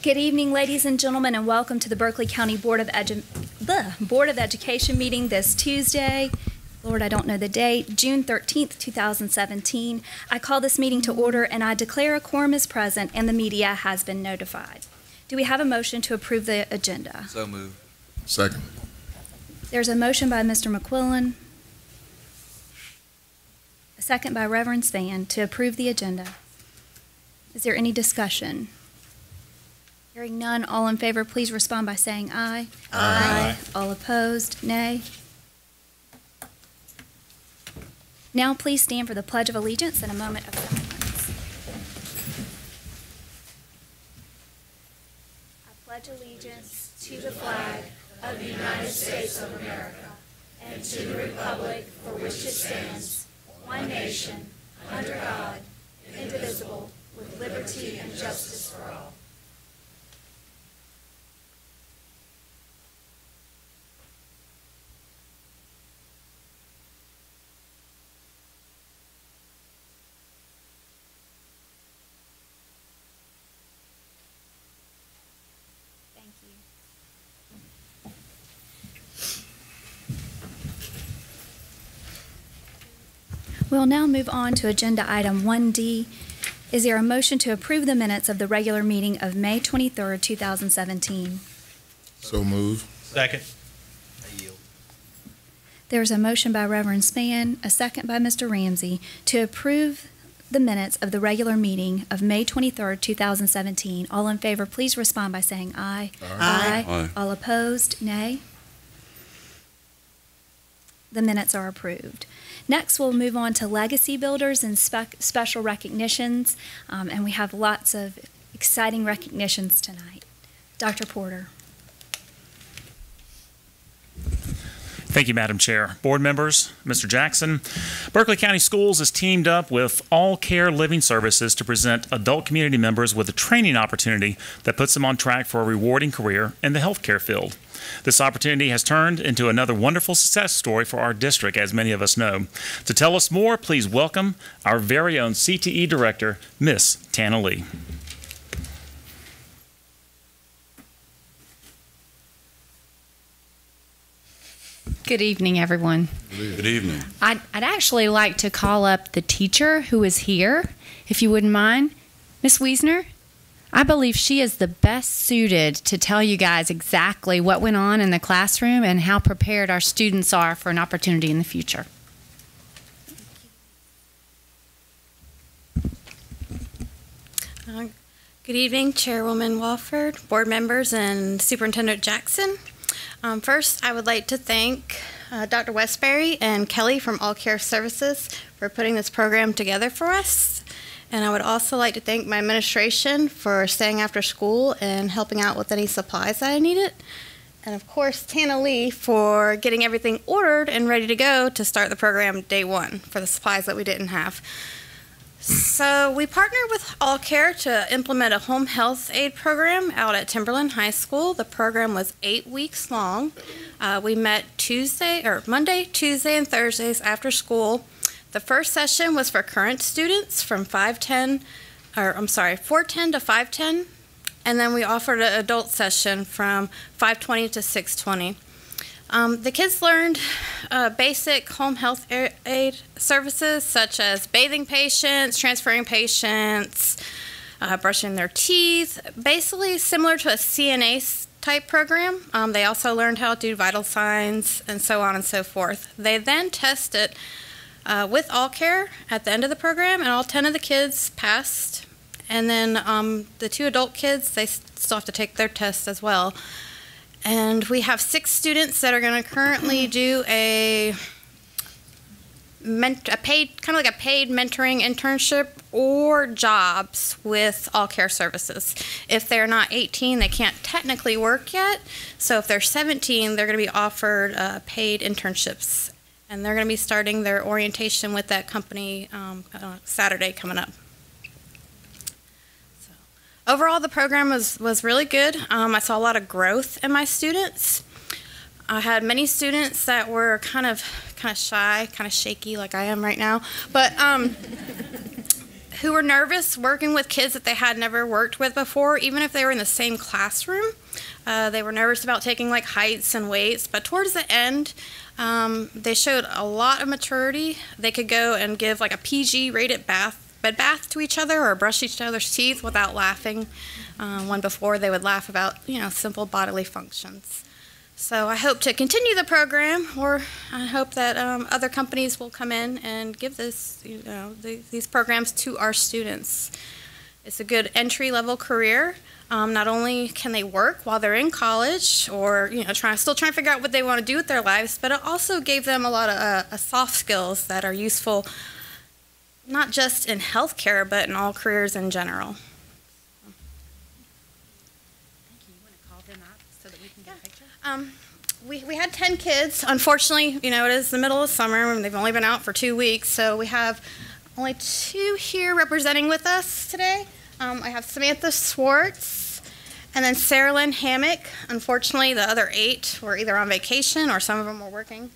Good evening, ladies and gentlemen, and welcome to the Berkeley County Board of Education meeting this Tuesday. Lord, I don't know the date, June 13th, 2017. I call this meeting to order, and I declare a quorum is present and the media has been notified. Do we have a motion to approve the agenda? So moved. Second. There's a motion by Mr. McQuillan, a second by Reverend Spann to approve the agenda. Is there any discussion? Hearing none, all in favor, please respond by saying aye. Aye. All opposed, nay. Now please stand for the Pledge of Allegiance and a moment of silence. I pledge allegiance to the flag of the United States of America and to the republic for which it stands, one nation, under God, indivisible, with liberty and justice for all. We'll now move on to agenda item 1D. Is there a motion to approve the minutes of the regular meeting of May 23rd, 2017? So moved. Second. I yield. There's a motion by Reverend Spann, a second by Mr. Ramsey, to approve the minutes of the regular meeting of May 23rd, 2017. All in favor, please respond by saying aye. Aye. Aye. All opposed, nay. The minutes are approved. Next, we'll move on to legacy builders and special recognitions, and we have lots of exciting recognitions tonight. Dr. Porter. Thank you, Madam Chair. Board members, Mr. Jackson, Berkeley County Schools has teamed up with All Care Living Services to present adult community members with a training opportunity that puts them on track for a rewarding career in the healthcare field. This opportunity has turned into another wonderful success story for our district, as many of us know. To tell us more, please welcome our very own CTE Director, Miss Tana Lee. Good evening, everyone. Good evening. I'd actually like to call up the teacher who is here, if you wouldn't mind. Miss Wiesner, I believe she is the best suited to tell you guys exactly what went on in the classroom and how prepared our students are for an opportunity in the future. Good evening, Chairwoman Walford, board members, and Superintendent Jackson. First, I would like to thank Dr. Westbury and Kelly from All Care Services for putting this program together for us. And I would also like to thank my administration for staying after school and helping out with any supplies that I needed. And of course, Tana Lee for getting everything ordered and ready to go to start the program day one for the supplies that we didn't have. So we partnered with All Care to implement a home health aid program out at Timberland High School. The program was 8 weeks long. We met Monday, Tuesday, and Thursdays after school. The first session was for current students from 410 to 510, and then we offered an adult session from 520 to 620. The kids learned basic home health aid services such as bathing patients, transferring patients, brushing their teeth, basically similar to a CNA type program. They also learned how to do vital signs and so on and so forth. They then tested with All Care at the end of the program, and all 10 of the kids passed. And then the 2 adult kids, they still have to take their tests as well. And we have 6 students that are going to currently do a paid mentoring internship or jobs with All Care Services. If they're not 18, they can't technically work yet. So if they're 17, they're going to be offered paid internships. And they're going to be starting their orientation with that company Saturday coming up. So, overall, the program was really good. I saw a lot of growth in my students. I had many students that were kind of shy, kind of shaky like I am right now, but who were nervous working with kids that they had never worked with before, even if they were in the same classroom. They were nervous about taking like heights and weights, but towards the end, they showed a lot of maturity. They could go and give like a PG rated bed bath to each other or brush each other's teeth without laughing. When before they would laugh about, simple bodily functions. So I hope to continue the program, or I hope that other companies will come in and give these programs to our students. It's a good entry-level career. Not only can they work while they're in college, or still trying to figure out what they want to do with their lives, but it also gave them a lot of soft skills that are useful, not just in healthcare, but in all careers in general. We had 10 kids. Unfortunately, it is the middle of summer and they've only been out for 2 weeks, so we have only 2 here representing with us today. I have Samantha Swartz and then Sarah Lynn Hammock. Unfortunately, the other 8 were either on vacation or some of them were working.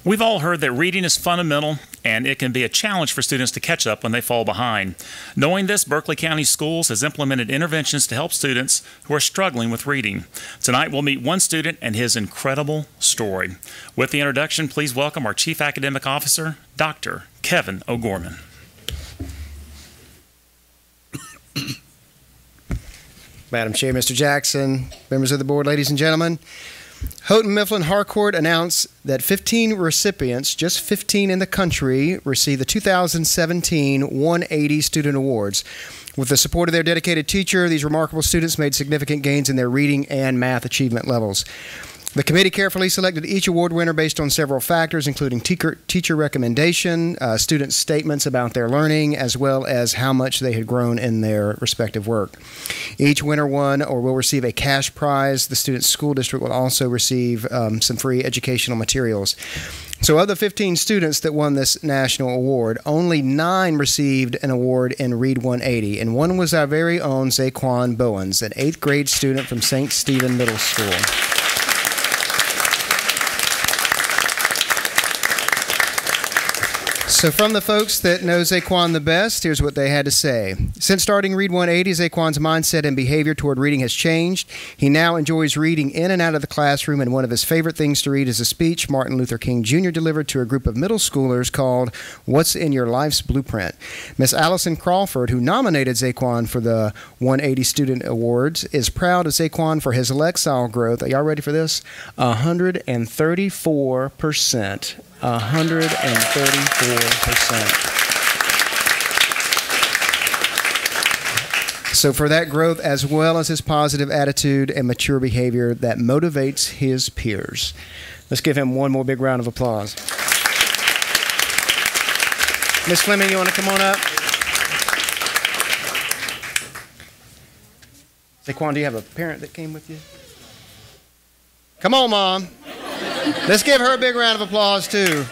We've all heard that reading is fundamental, and it can be a challenge for students to catch up when they fall behind. Knowing this, Berkeley County Schools has implemented interventions to help students who are struggling with reading. Tonight, we'll meet one student and his incredible story. With the introduction, please welcome our Chief Academic Officer, Dr. Kevin O'Gorman. Madam Chair, Mr. Jackson, members of the board, ladies and gentlemen, Houghton Mifflin Harcourt announced that 15 recipients, just 15 in the country, received the 2017 180 Student Awards. With the support of their dedicated teacher, these remarkable students made significant gains in their reading and math achievement levels. The committee carefully selected each award winner based on several factors, including teacher recommendation, student statements about their learning, as well as how much they had grown in their respective work. Each winner won or will receive a cash prize. The student's school district will also receive some free educational materials. So of the 15 students that won this national award, only 9 received an award in Read 180, and one was our very own Zaquan Bowens, an 8th grade student from St. Stephen Middle School. So from the folks that know Zaquan the best, here's what they had to say. Since starting Read 180, Zaquan's mindset and behavior toward reading has changed. He now enjoys reading in and out of the classroom, and one of his favorite things to read is a speech Martin Luther King Jr. delivered to a group of middle schoolers called What's in Your Life's Blueprint. Miss Allison Crawford, who nominated Zaquan for the 180 Student Awards, is proud of Zaquan for his Lexile growth. Are y'all ready for this? 134%. 134%. So for that growth, as well as his positive attitude and mature behavior that motivates his peers. Let's give him one more big round of applause. Miss Fleming, you want to come on up? Zaquan, do you have a parent that came with you? Come on, Mom. Let's give her a big round of applause, too.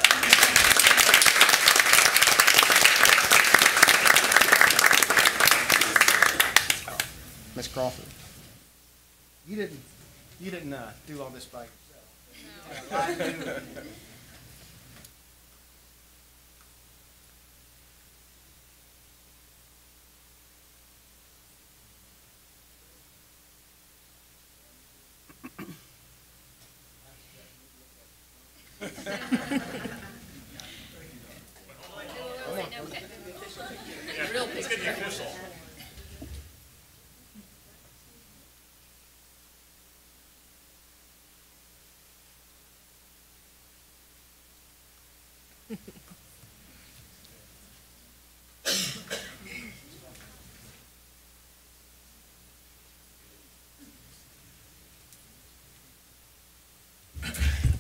Miss Crawford, you didn't do all this by yourself. No.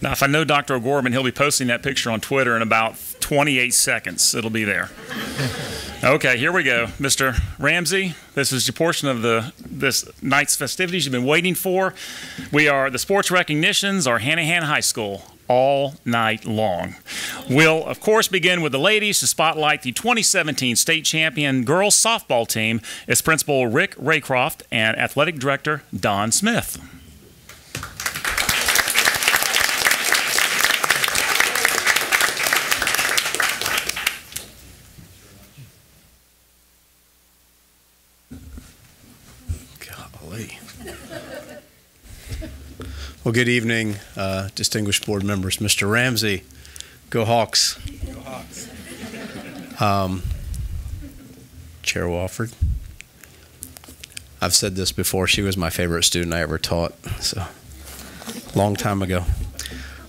Now, if I know Dr. O'Gorman, he'll be posting that picture on Twitter in about 28 seconds. It'll be there. Okay, here we go. Mr. Ramsey, this is your portion of this night's festivities you've been waiting for. The sports recognitions are Hanahan High School all night long. We'll, of course, begin with the ladies to spotlight the 2017 state champion girls softball team. It's Principal Rick Raycroft and Athletic Director Don Smith. Well, good evening, distinguished board members. Mr. Ramsey, go Hawks. Go Hawks. Chair Wofford, I've said this before, she was my favorite student I ever taught, so long time ago.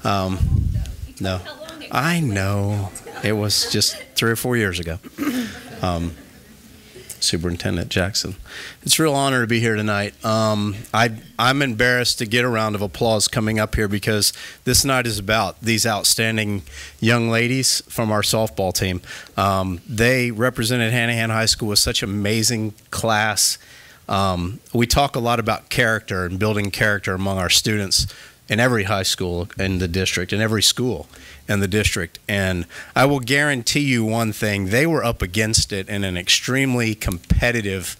No, I know, it was just 3 or 4 years ago. Superintendent Jackson. It's a real honor to be here tonight. I'm embarrassed to get a round of applause coming up here because this night is about these outstanding young ladies from our softball team. They represented Hanahan High School with such amazing class. We talk a lot about character and building character among our students in every high school in the district, in every school in the district. And I will guarantee you one thing, they were up against it in an extremely competitive,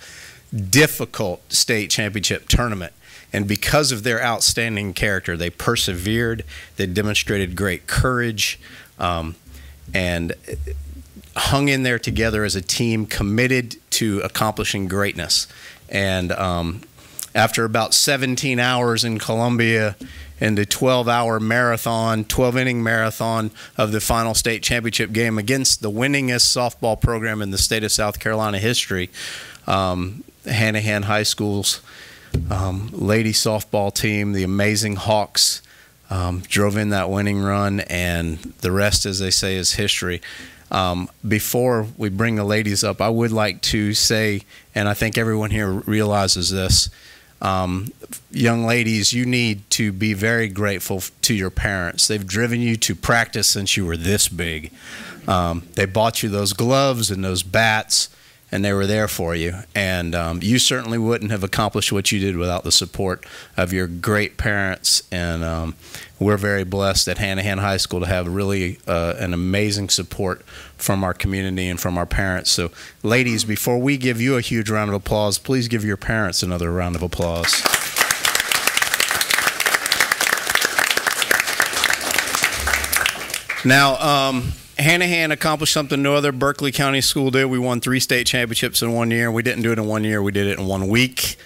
difficult state championship tournament. And because of their outstanding character, they persevered, they demonstrated great courage, and hung in there together as a team committed to accomplishing greatness. And after about 17 hours in Columbia, in the 12-hour marathon, 12-inning marathon of the final state championship game against the winningest softball program in the state of South Carolina history, Hanahan High School's lady softball team, the amazing Hawks, drove in that winning run, and the rest, as they say, is history. Before we bring the ladies up, I would like to say, and I think everyone here realizes this, young ladies, you need to be very grateful to your parents. They've driven you to practice since you were this big. They bought you those gloves and those bats, and they were there for you. And you certainly wouldn't have accomplished what you did without the support of your great parents. And we're very blessed at Hanahan High School to have really an amazing support from our community and from our parents. So, ladies, before we give you a huge round of applause, please give your parents another round of applause. Now, Hanahan accomplished something no other Berkeley County school did. We won 3 state championships in 1 year. We didn't do it in 1 year. We did it in 1 week.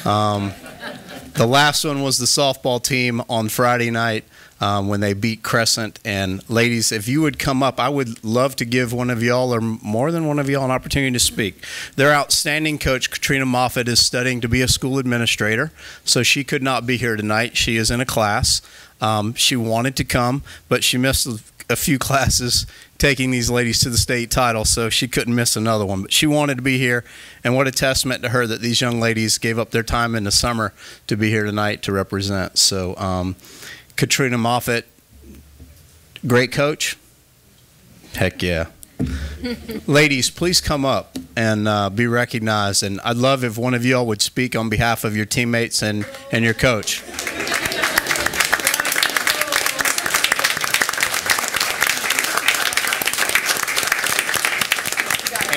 The last one was the softball team on Friday night when they beat Crescent. And ladies, if you would come up, I would love to give one of y'all or more than one of y'all an opportunity to speak. Their outstanding coach, Katrina Moffitt, is studying to be a school administrator, so she could not be here tonight. She is in a class. She wanted to come, but she missed a few classes taking these ladies to the state title, so she couldn't miss another one. But she wanted to be here, and what a testament to her that these young ladies gave up their time in the summer to be here tonight to represent. So Katrina Moffitt, great coach? Heck yeah. Ladies, please come up and be recognized, and I'd love if one of y'all would speak on behalf of your teammates and your coach.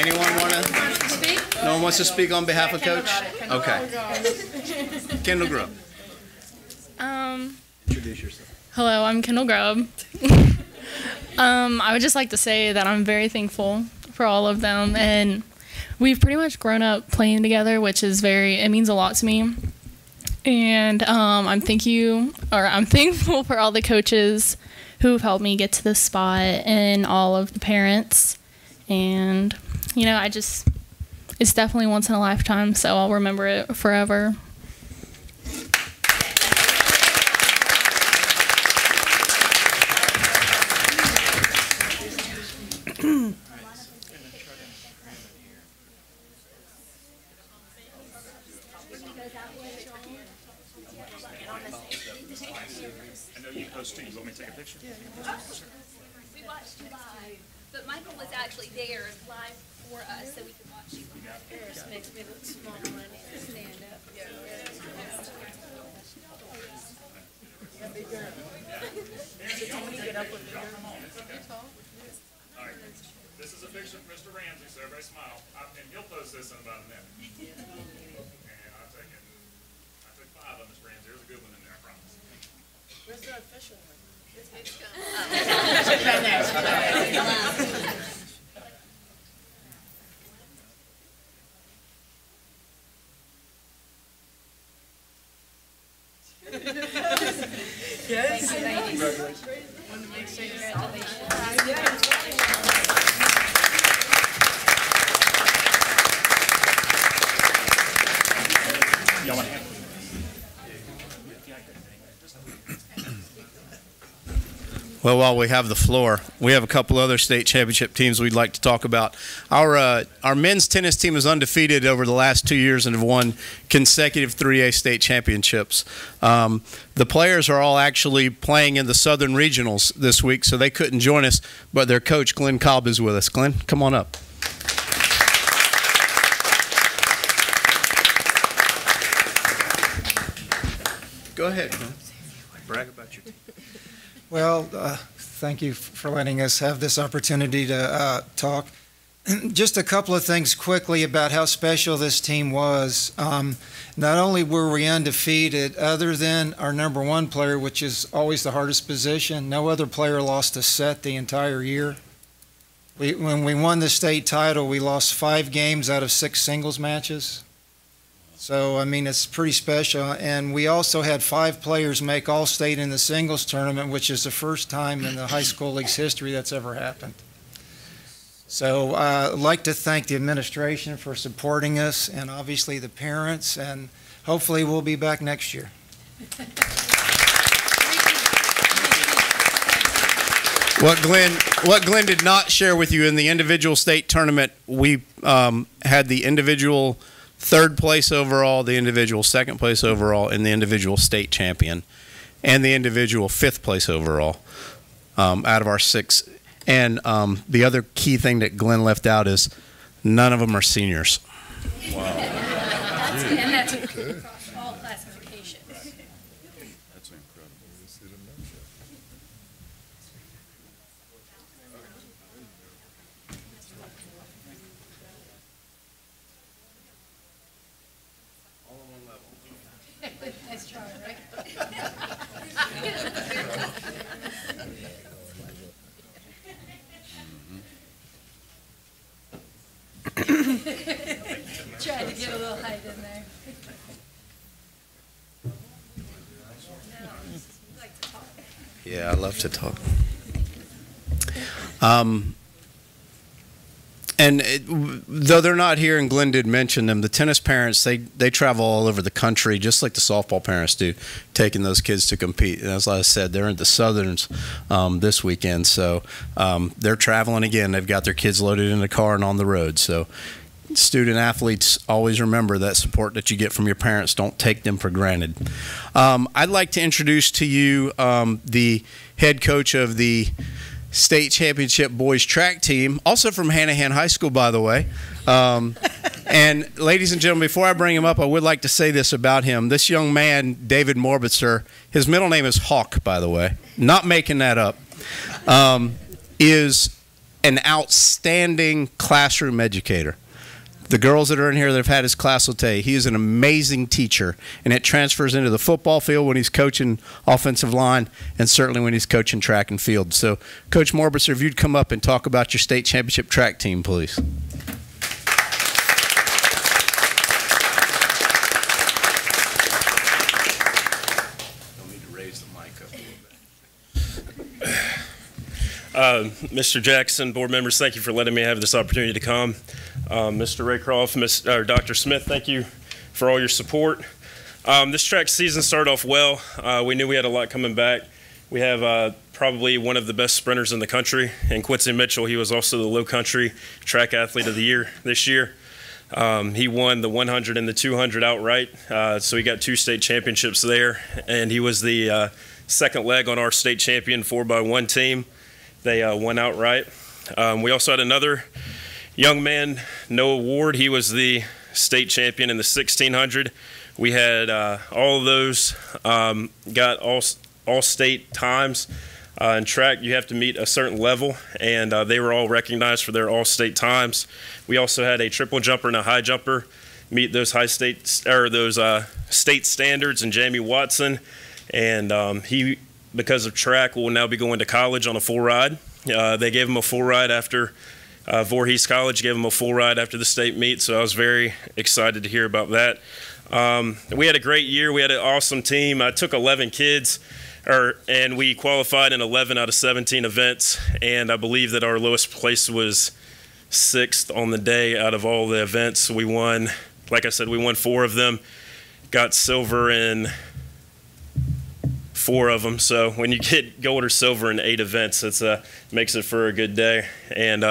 Anyone want to speak? No one wants to speak on behalf of Coach? Okay. Kendall Grubb. Introduce yourself. Hello, I'm Kendall Grubb. I would just like to say that I'm very thankful for all of them, and we've pretty much grown up playing together, which is it means a lot to me. And I'm thankful for all the coaches who have helped me get to this spot and all of the parents. And it's definitely once in a lifetime, so I'll remember it forever. I know you post too. You want me to take a picture? We watched live, but Michael was actually there live for us, so we could watch you. This makes me look small when I need to stand up. All right. This is a picture of Mr. Ramsey, so everybody smile. And he'll post this in about a minute. And I took 5 of Mr. Ramsey. There's a good one in there, I promise. Where's the official one? Y'all want to hand Well, while we have the floor, we have a couple other state championship teams we'd like to talk about. Our men's tennis team is undefeated over the last 2 years and have won consecutive 3A state championships. The players are all actually playing in the Southern Regionals this week, so they couldn't join us, but their coach, Glenn Cobb, is with us. Glenn, come on up. Go ahead, Glenn. Brag about your team. Well, thank you for letting us have this opportunity to talk. Just a couple of things quickly about how special this team was. Not only were we undefeated, other than our number 1 player, which is always the hardest position, no other player lost a set the entire year. When we won the state title, we lost 5 games out of 6 singles matches. So, I mean, it's pretty special. And we also had 5 players make All-State in the singles tournament, which is the first time in the high school league's history that's ever happened. So I'd like to thank the administration for supporting us and obviously the parents, and hopefully we'll be back next year. What Glenn did not share with you in the individual state tournament, we had the individual 3rd place overall, the individual 2nd place overall, and the individual state champion, and the individual 5th place overall out of our 6. And the other key thing that Glenn left out is none of them are seniors. Wow. And that's across all classifications. That's incredible. Nice try, right? Tried to get a little height in there. Yeah, I love to talk. Though they're not here, and Glenn did mention them, the tennis parents, they travel all over the country, just like the softball parents do, taking those kids to compete. And as I said, they're in the Southerns this weekend, so they're traveling again. They've got their kids loaded in the car and on the road. So student athletes, always remember that support that you get from your parents. Don't take them for granted. I'd like to introduce to you the head coach of the state championship boys track team, also from Hanahan High School, by the way. And ladies and gentlemen, before I bring him up, I would like to say this about him. This young man, David Morbitzer, his middle name is Hawk, by the way, not making that up, is an outstanding classroom educator. The girls that are in here that have had his class will tell you he is an amazing teacher, and it transfers into the football field when he's coaching offensive line and certainly when he's coaching track and field. So, Coach Morbitzer, if you'd come up and talk about your state championship track team, please. Don't need to raise the mic up a little bit. Mr. Jackson, board members, thank you for letting me have this opportunity to come. Mr. Raycroft, Dr. Smith, thank you for all your support. This track season started off well. We knew we had a lot coming back. We have probably one of the best sprinters in the country, and Quincy Mitchell. He was also the low country track athlete of the year this year. He won the 100 and the 200 outright, so he got 2 state championships there, and he was the second leg on our state champion 4x1 team. They won outright. We also had another young man, Noah Ward. He was the state champion in the 1600. We had all of those got all state times. In track, you have to meet a certain level, and they were all recognized for their all-state times. We also had a triple jumper and a high jumper meet those state standards, and Jamie Watson, and he, because of track, will now be going to college on a full ride. They gave him a full ride after Voorhees College gave him a full ride after the state meet, so I was very excited to hear about that. We had a great year. We had an awesome team. I took 11 kids. And we qualified in 11 out of 17 events, and I believe that our lowest place was 6th on the day out of all the events. We won, like I said, we won 4 of them, got silver in 4 of them. So when you get gold or silver in 8 events, it makes it for a good day. And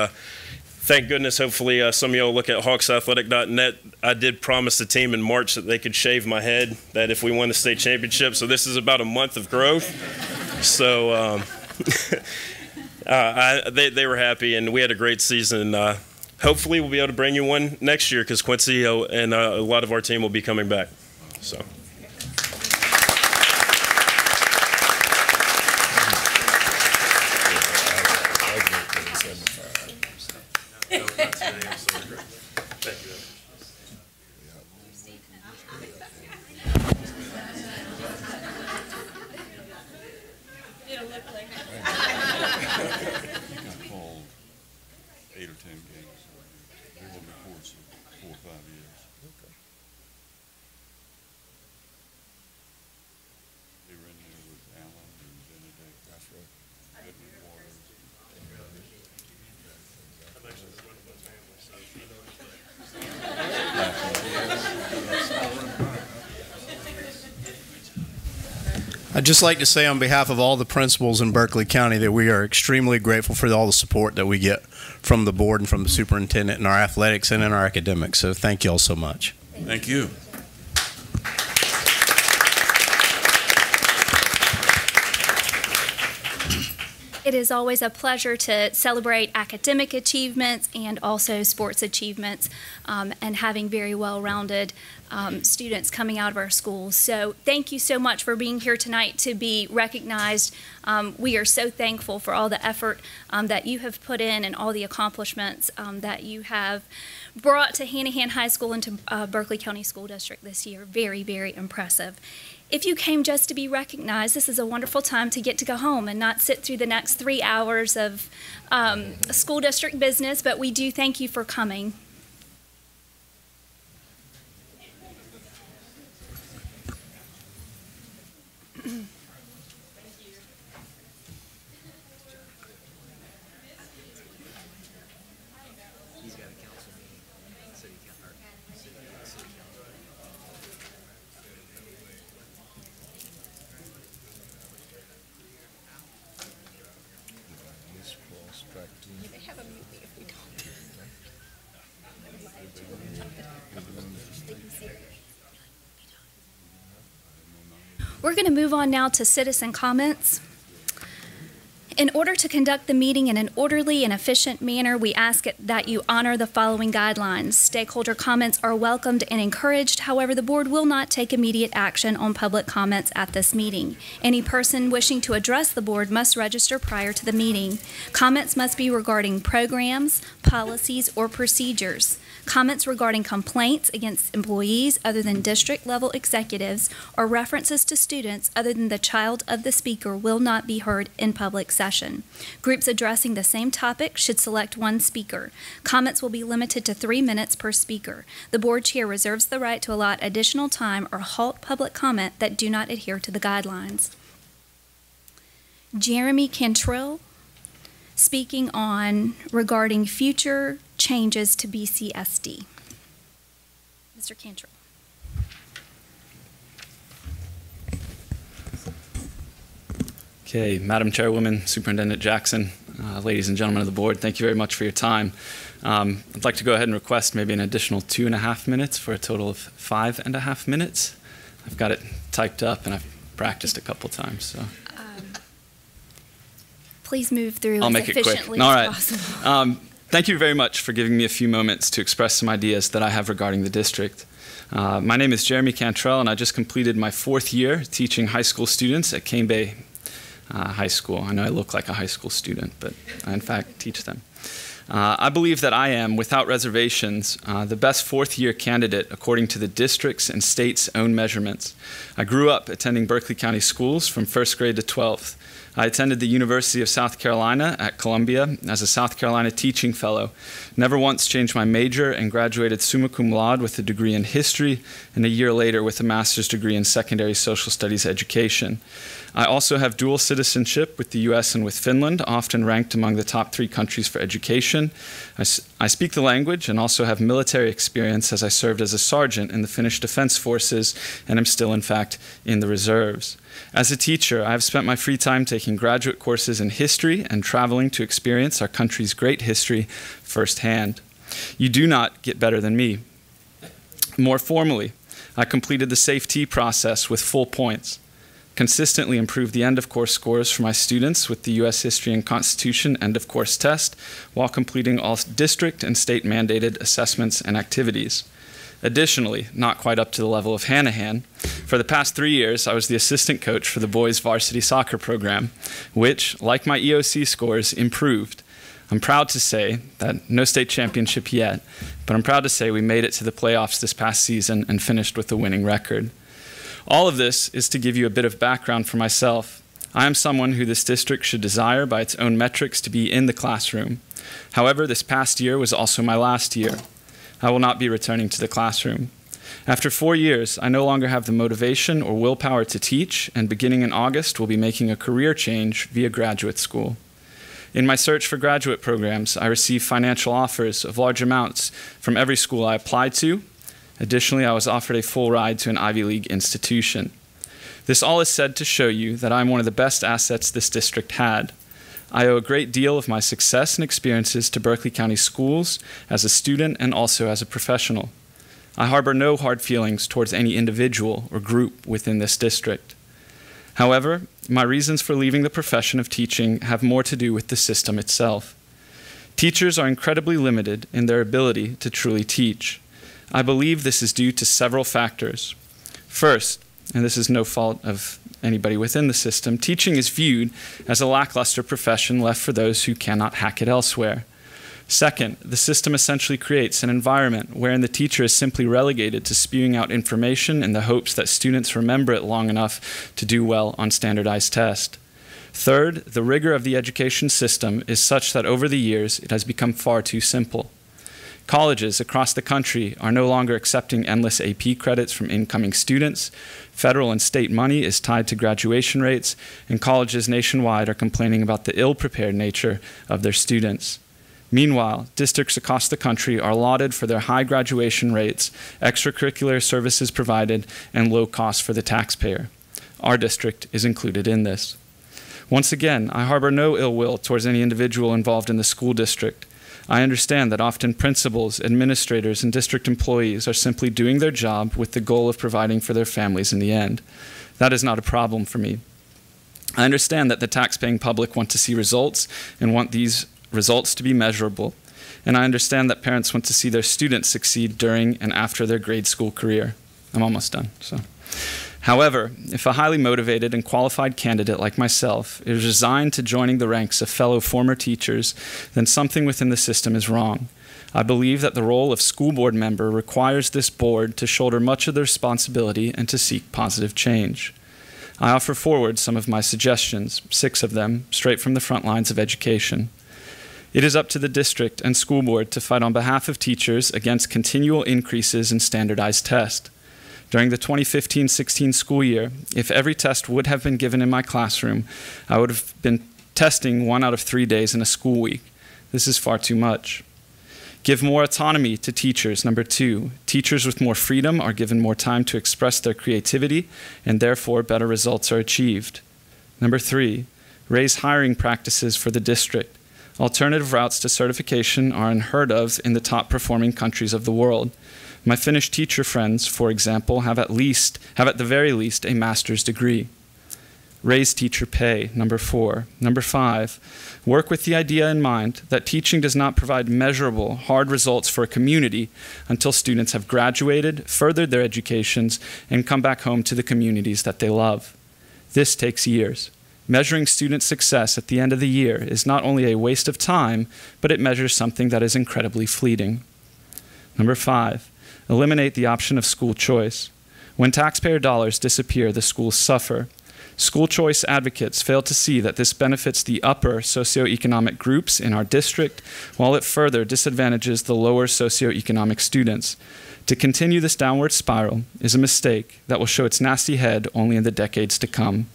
thank goodness, hopefully some of y'all look at hawksathletic.net. I did promise the team in March that they could shave my head, that if we won the state championship. So this is about a month of growth. So they were happy, and we had a great season. Hopefully we'll be able to bring you one next year, because Quincy and a lot of our team will be coming back. So. I'd just like to say on behalf of all the principals in Berkeley County that we are extremely grateful for all the support that we get from the board and from the superintendent in our athletics and in our academics. So thank you all so much. Thank you. It is always a pleasure to celebrate academic achievements and also sports achievements, and having very well-rounded students coming out of our schools. So thank you so much for being here tonight to be recognized. We are so thankful for all the effort that you have put in and all the accomplishments that you have brought to Hanahan High School and to Berkeley County School District this year. Very, very impressive. If you came just to be recognized, this is a wonderful time to get to go home and not sit through the next 3 hours of school district business, but we do thank you for coming. We're going to move on now to citizen comments. In order to conduct the meeting in an orderly and efficient manner, we ask that you honor the following guidelines. Stakeholder comments are welcomed and encouraged. However, the board will not take immediate action on public comments at this meeting. Any person wishing to address the board must register prior to the meeting. Comments must be regarding programs, policies, or procedures. Comments regarding complaints against employees other than district-level executives or references to students other than the child of the speaker will not be heard in public session. Groups addressing the same topic should select one speaker. Comments will be limited to 3 minutes per speaker. The board chair reserves the right to allot additional time or halt public comment that do not adhere to the guidelines. Jeremy Cantrill, speaking on regarding future changes to BCSD. Mr. Cantrill. Okay, Madam Chairwoman, Superintendent Jackson, ladies and gentlemen of the board, thank you very much for your time. I'd like to go ahead and request maybe an additional 2.5 minutes for a total of 5.5 minutes. I've got it typed up and I've practiced a couple times. So Please move through I'll as make it quick. efficiently All as right. possible. Thank you very much for giving me a few moments to express some ideas that I have regarding the district. My name is Jeremy Cantrell, and I just completed my 4th year teaching high school students at Cane Bay High School. I know I look like a high school student, but I in fact teach them. I believe that I am, without reservations, the best 4th year candidate according to the district's and state's own measurements. I grew up attending Berkeley County schools from 1st grade to 12th. I attended the University of South Carolina at Columbia as a South Carolina teaching fellow. Never once changed my major and graduated summa cum laude with a degree in history and a year later with a master's degree in secondary social studies education. I also have dual citizenship with the U.S. and with Finland, often ranked among the top 3 countries for education. I speak the language and also have military experience as I served as a sergeant in the Finnish Defense Forces and am still, in fact, in the reserves. As a teacher, I have spent my free time taking graduate courses in history and traveling to experience our country's great history firsthand. You do not get better than me. More formally, I completed the SAFE-T process with full points, consistently improved the end-of-course scores for my students with the U.S. History and Constitution end-of-course test, while completing all district and state-mandated assessments and activities. Additionally, not quite up to the level of Hanahan, for the past 3 years, I was the assistant coach for the boys' varsity soccer program, which, like my EOC scores, improved. I'm proud to say that no state championship yet, but I'm proud to say we made it to the playoffs this past season and finished with a winning record. All of this is to give you a bit of background for myself. I am someone who this district should desire by its own metrics to be in the classroom. However, this past year was also my last year. I will not be returning to the classroom. After 4 years, I no longer have the motivation or willpower to teach, and beginning in August, will be making a career change via graduate school. In my search for graduate programs, I received financial offers of large amounts from every school I applied to. Additionally, I was offered a full ride to an Ivy League institution. This all is said to show you that I am one of the best assets this district had. I owe a great deal of my success and experiences to Berkeley County Schools as a student and also as a professional. I harbor no hard feelings towards any individual or group within this district. However, my reasons for leaving the profession of teaching have more to do with the system itself. Teachers are incredibly limited in their ability to truly teach. I believe this is due to several factors. First, and this is no fault of anybody within the system, teaching is viewed as a lackluster profession left for those who cannot hack it elsewhere. Second, the system essentially creates an environment wherein the teacher is simply relegated to spewing out information in the hopes that students remember it long enough to do well on standardized tests. Third, the rigor of the education system is such that over the years it has become far too simple. Colleges across the country are no longer accepting endless AP credits from incoming students. Federal and state money is tied to graduation rates, and colleges nationwide are complaining about the ill-prepared nature of their students. Meanwhile, districts across the country are lauded for their high graduation rates, extracurricular services provided, and low costs for the taxpayer. Our district is included in this. Once again, I harbor no ill will towards any individual involved in the school district. I understand that often principals, administrators, and district employees are simply doing their job with the goal of providing for their families in the end. That is not a problem for me. I understand that the tax-paying public want to see results and want these results to be measurable. And I understand that parents want to see their students succeed during and after their grade school career. I'm almost done. However, if a highly motivated and qualified candidate like myself is resigned to joining the ranks of fellow former teachers, then something within the system is wrong. I believe that the role of school board member requires this board to shoulder much of the responsibility and to seek positive change. I offer forward some of my suggestions, 6 of them, straight from the front lines of education. It is up to the district and school board to fight on behalf of teachers against continual increases in standardized tests. During the 2015-16 school year, if every test would have been given in my classroom, I would have been testing 1 out of 3 days in a school week. This is far too much. Give more autonomy to teachers. Number 2, teachers with more freedom are given more time to express their creativity, and therefore better results are achieved. Number 3, raise hiring practices for the district. Alternative routes to certification are unheard of in the top performing countries of the world. My Finnish teacher friends, for example, have at the very least a master's degree. Raise teacher pay, number 4. Number 5, work with the idea in mind that teaching does not provide measurable, hard results for a community until students have graduated, furthered their educations, and come back home to the communities that they love. This takes years. Measuring student success at the end of the year is not only a waste of time, but it measures something that is incredibly fleeting. Number 5, eliminate the option of school choice. When taxpayer dollars disappear, the schools suffer. School choice advocates fail to see that this benefits the upper socioeconomic groups in our district, while it further disadvantages the lower socioeconomic students. To continue this downward spiral is a mistake that will show its nasty head only in the decades to come.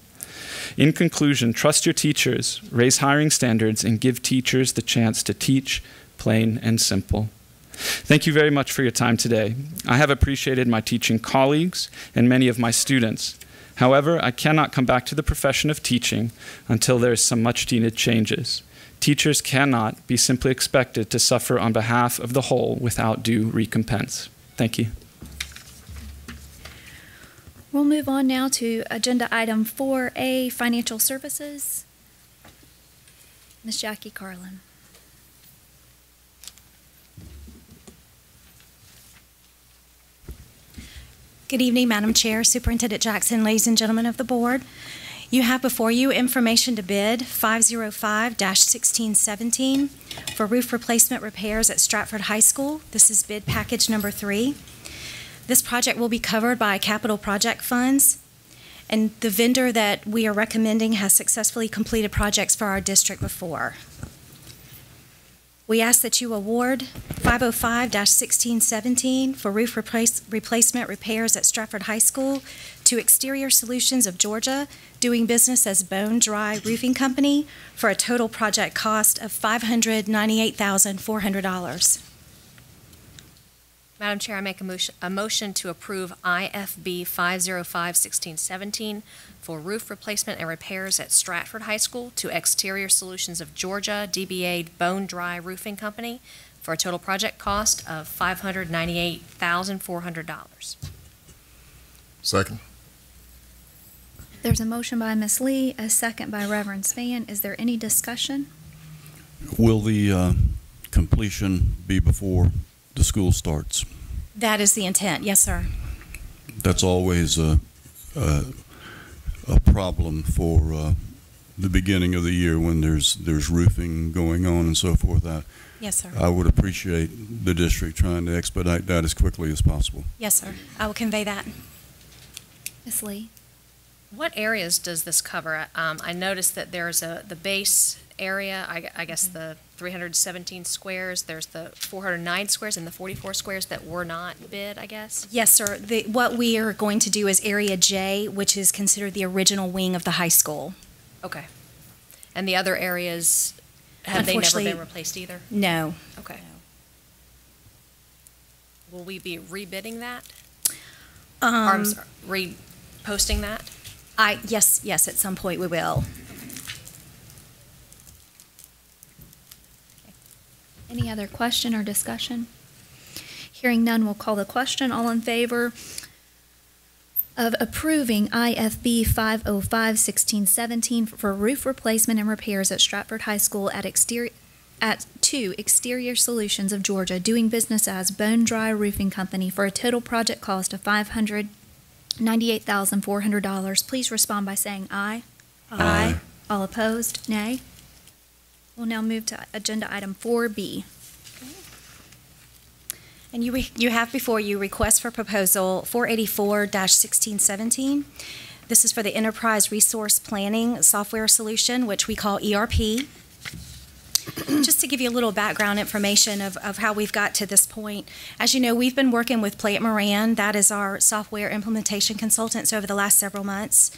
In conclusion, trust your teachers, raise hiring standards, and give teachers the chance to teach, plain and simple. Thank you very much for your time today. I have appreciated my teaching colleagues and many of my students. However, I cannot come back to the profession of teaching until there is some much-needed changes. Teachers cannot be simply expected to suffer on behalf of the whole without due recompense. Thank you. We'll move on now to agenda item 4A, financial services. Ms. Jackie Carlin. Good evening, Madam Chair, Superintendent Jackson, ladies and gentlemen of the board. You have before you information to bid 505-1617 for roof replacement repairs at Stratford High School. This is bid package number 3. This project will be covered by capital project funds, and the vendor that we are recommending has successfully completed projects for our district before. We ask that you award 505-1617 for roof replacement repairs at Stratford High School to Exterior Solutions of Georgia, doing business as Bone Dry Roofing Company, for a total project cost of $598,400. Madam Chair, I make a motion to approve IFB 505-1617 for roof replacement and repairs at Stratford High School to Exterior Solutions of Georgia, DBA Bone Dry Roofing Company, for a total project cost of $598,400. Second. There's a motion by Ms. Lee, a second by Reverend Spann. Is there any discussion? Will the completion be before the school starts? That is the intent, yes, sir. That's always a problem for the beginning of the year when there's roofing going on and so forth. Yes, sir. I would appreciate the district trying to expedite that as quickly as possible. Yes, sir. I will convey that. Ms. Lee? What areas does this cover? I noticed that there's the base area, I guess the 317 squares, there's the 409 squares and the 44 squares that were not bid, I guess? Yes, sir. What we are going to do is Area J, which is considered the original wing of the high school. Okay. And the other areas, have they never been replaced either? No. Okay. Will we be rebidding that? Or I'm sorry, reposting that? Yes, at some point we will. Any other question or discussion? Hearing none, we'll call the question. All in favor of approving IFB 505-1617 for roof replacement and repairs at Stratford High School to Exterior Solutions of Georgia, doing business as Bone Dry Roofing Company, for a total project cost of $598,400, please respond by saying aye. Aye. All opposed, nay. We'll now move to agenda item 4B. And you have before you request for proposal 484-1617. This is for the Enterprise Resource Planning Software Solution, which we call ERP. Just to give you a little background information of how we've got to this point. As you know, we've been working with Plant Moran. That is our software implementation consultants over the last several months.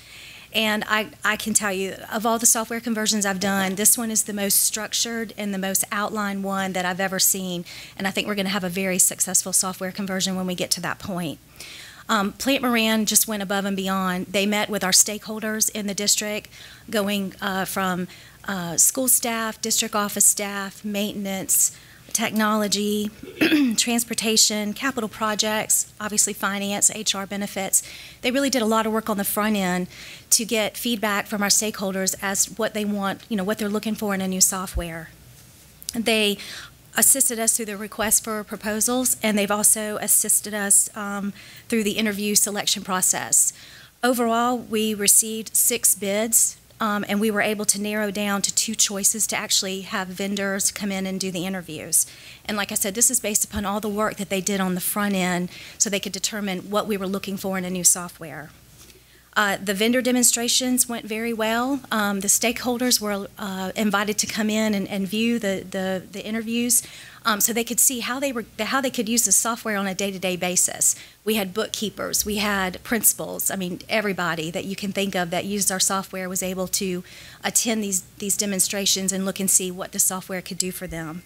And I can tell you, of all the software conversions I've done, this one is the most structured and the most outlined one that I've ever seen. And I think we're going to have a very successful software conversion when we get to that point. Plant Moran just went above and beyond. They met with our stakeholders in the district, going from school staff, district office staff, maintenance, technology, transportation, capital projects, obviously finance, HR benefits. They really did a lot of work on the front end to get feedback from our stakeholders as what they want, what they're looking for in a new software. They assisted us through the request for proposals, and they've also assisted us through the interview selection process. Overall, we received 6 bids, and we were able to narrow down to 2 choices to actually have vendors come in and do the interviews. And like I said, this is based upon all the work that they did on the front end so they could determine what we were looking for in a new software. The vendor demonstrations went very well. The stakeholders were invited to come in and view the interviews so they could see how they could use the software on a day-to-day basis. We had bookkeepers, we had principals. I mean, everybody that you can think of that used our software was able to attend these demonstrations and look and see what the software could do for them.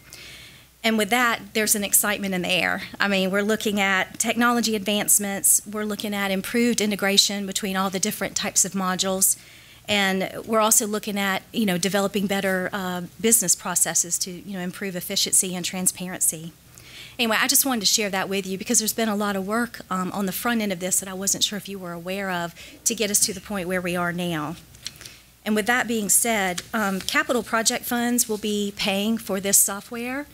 And with that, there's an excitement in the air. I mean, we're looking at technology advancements, we're looking at improved integration between all the different types of modules, and we're also looking at, developing better business processes to, improve efficiency and transparency. Anyway, I just wanted to share that with you because there's been a lot of work on the front end of this that I wasn't sure if you were aware of to get us to the point where we are now. And with that being said, capital project funds will be paying for this software.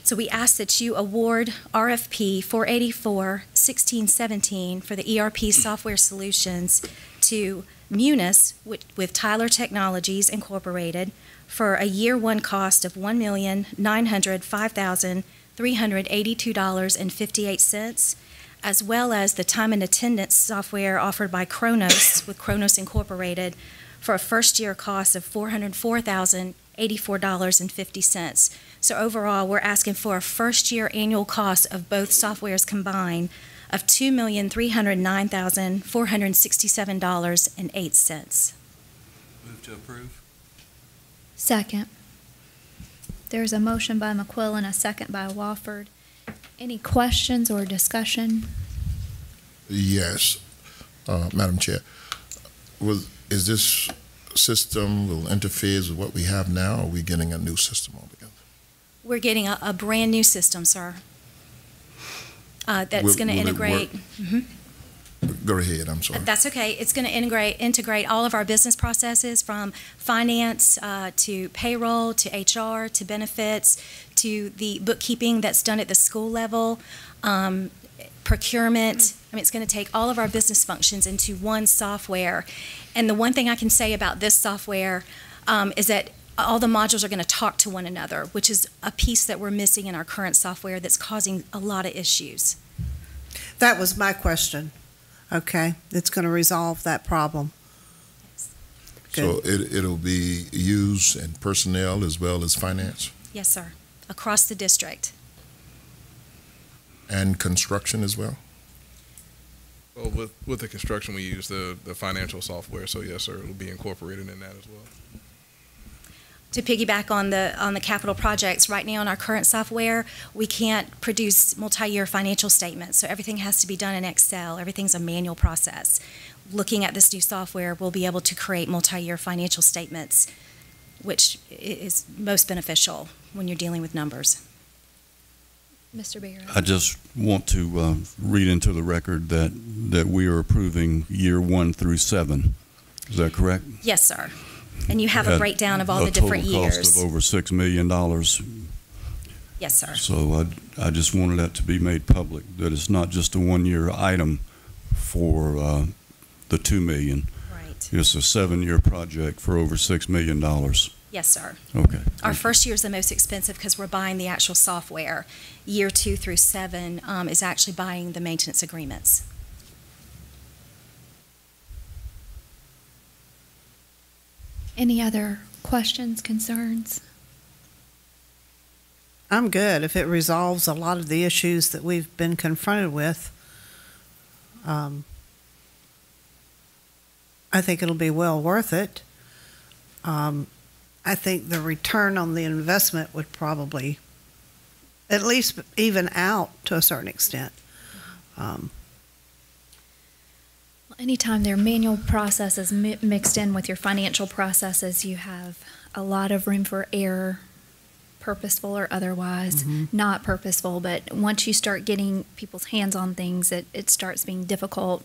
So we ask that you award RFP 484-1617 for the ERP software solutions to Munis with Tyler Technologies Incorporated for a year 1 cost of $1,905,382.58, as well as the time and attendance software offered by Kronos with Kronos Incorporated for a first-year cost of $404,084.50. So overall, we're asking for a first-year annual cost of both softwares combined of $2,309,467.08. Move to approve. Second. There's a motion by McQuillan, a second by Wofford. Any questions or discussion? Yes, Madam Chair. Is this system will interfere with what we have now, or are we getting a new system altogether? We're getting a brand new system, sir. That's going to integrate. Go ahead, I'm sorry. That's okay. It's going to integrate all of our business processes from finance to payroll to HR to benefits to the bookkeeping that's done at the school level, procurement. I mean, it's going to take all of our business functions into one software. And the one thing I can say about this software is that all the modules are going to talk to one another, which is a piece that we're missing in our current software that's causing a lot of issues. That was my question. Okay, it's going to resolve that problem. So it'll be used in personnel as well as finance? Yes, sir, across the district. And construction as well? Well, with the construction, we use the financial software, so yes, sir, it'll be incorporated in that as well. To piggyback on the capital projects, right now in our current software, we can't produce multi-year financial statements, so everything has to be done in Excel. Everything's a manual process. Looking at this new software, we'll be able to create multi-year financial statements, which is most beneficial when you're dealing with numbers. Mr. Barrett. I just want to read into the record that we are approving year 1 through 7. Is that correct? Yes, sir. And you have a breakdown of all the different years. A total cost of over $6 million. Yes, sir. So I just wanted that to be made public, that it's not just a one-year item for the $2 million. Right. It's a 7-year project for over $6 million. Yes, sir. Okay. Our first year is the most expensive because we're buying the actual software. Year 2 through 7 is actually buying the maintenance agreements. Any other questions, concerns? I'm good. If it resolves a lot of the issues that we've been confronted with, I think it'll be well worth it. I think the return on the investment would probably at least even out to a certain extent. Anytime there are manual processes mixed in with your financial processes, you have a lot of room for error, purposeful or otherwise, not purposeful. But once you start getting people's hands on things, it starts being difficult.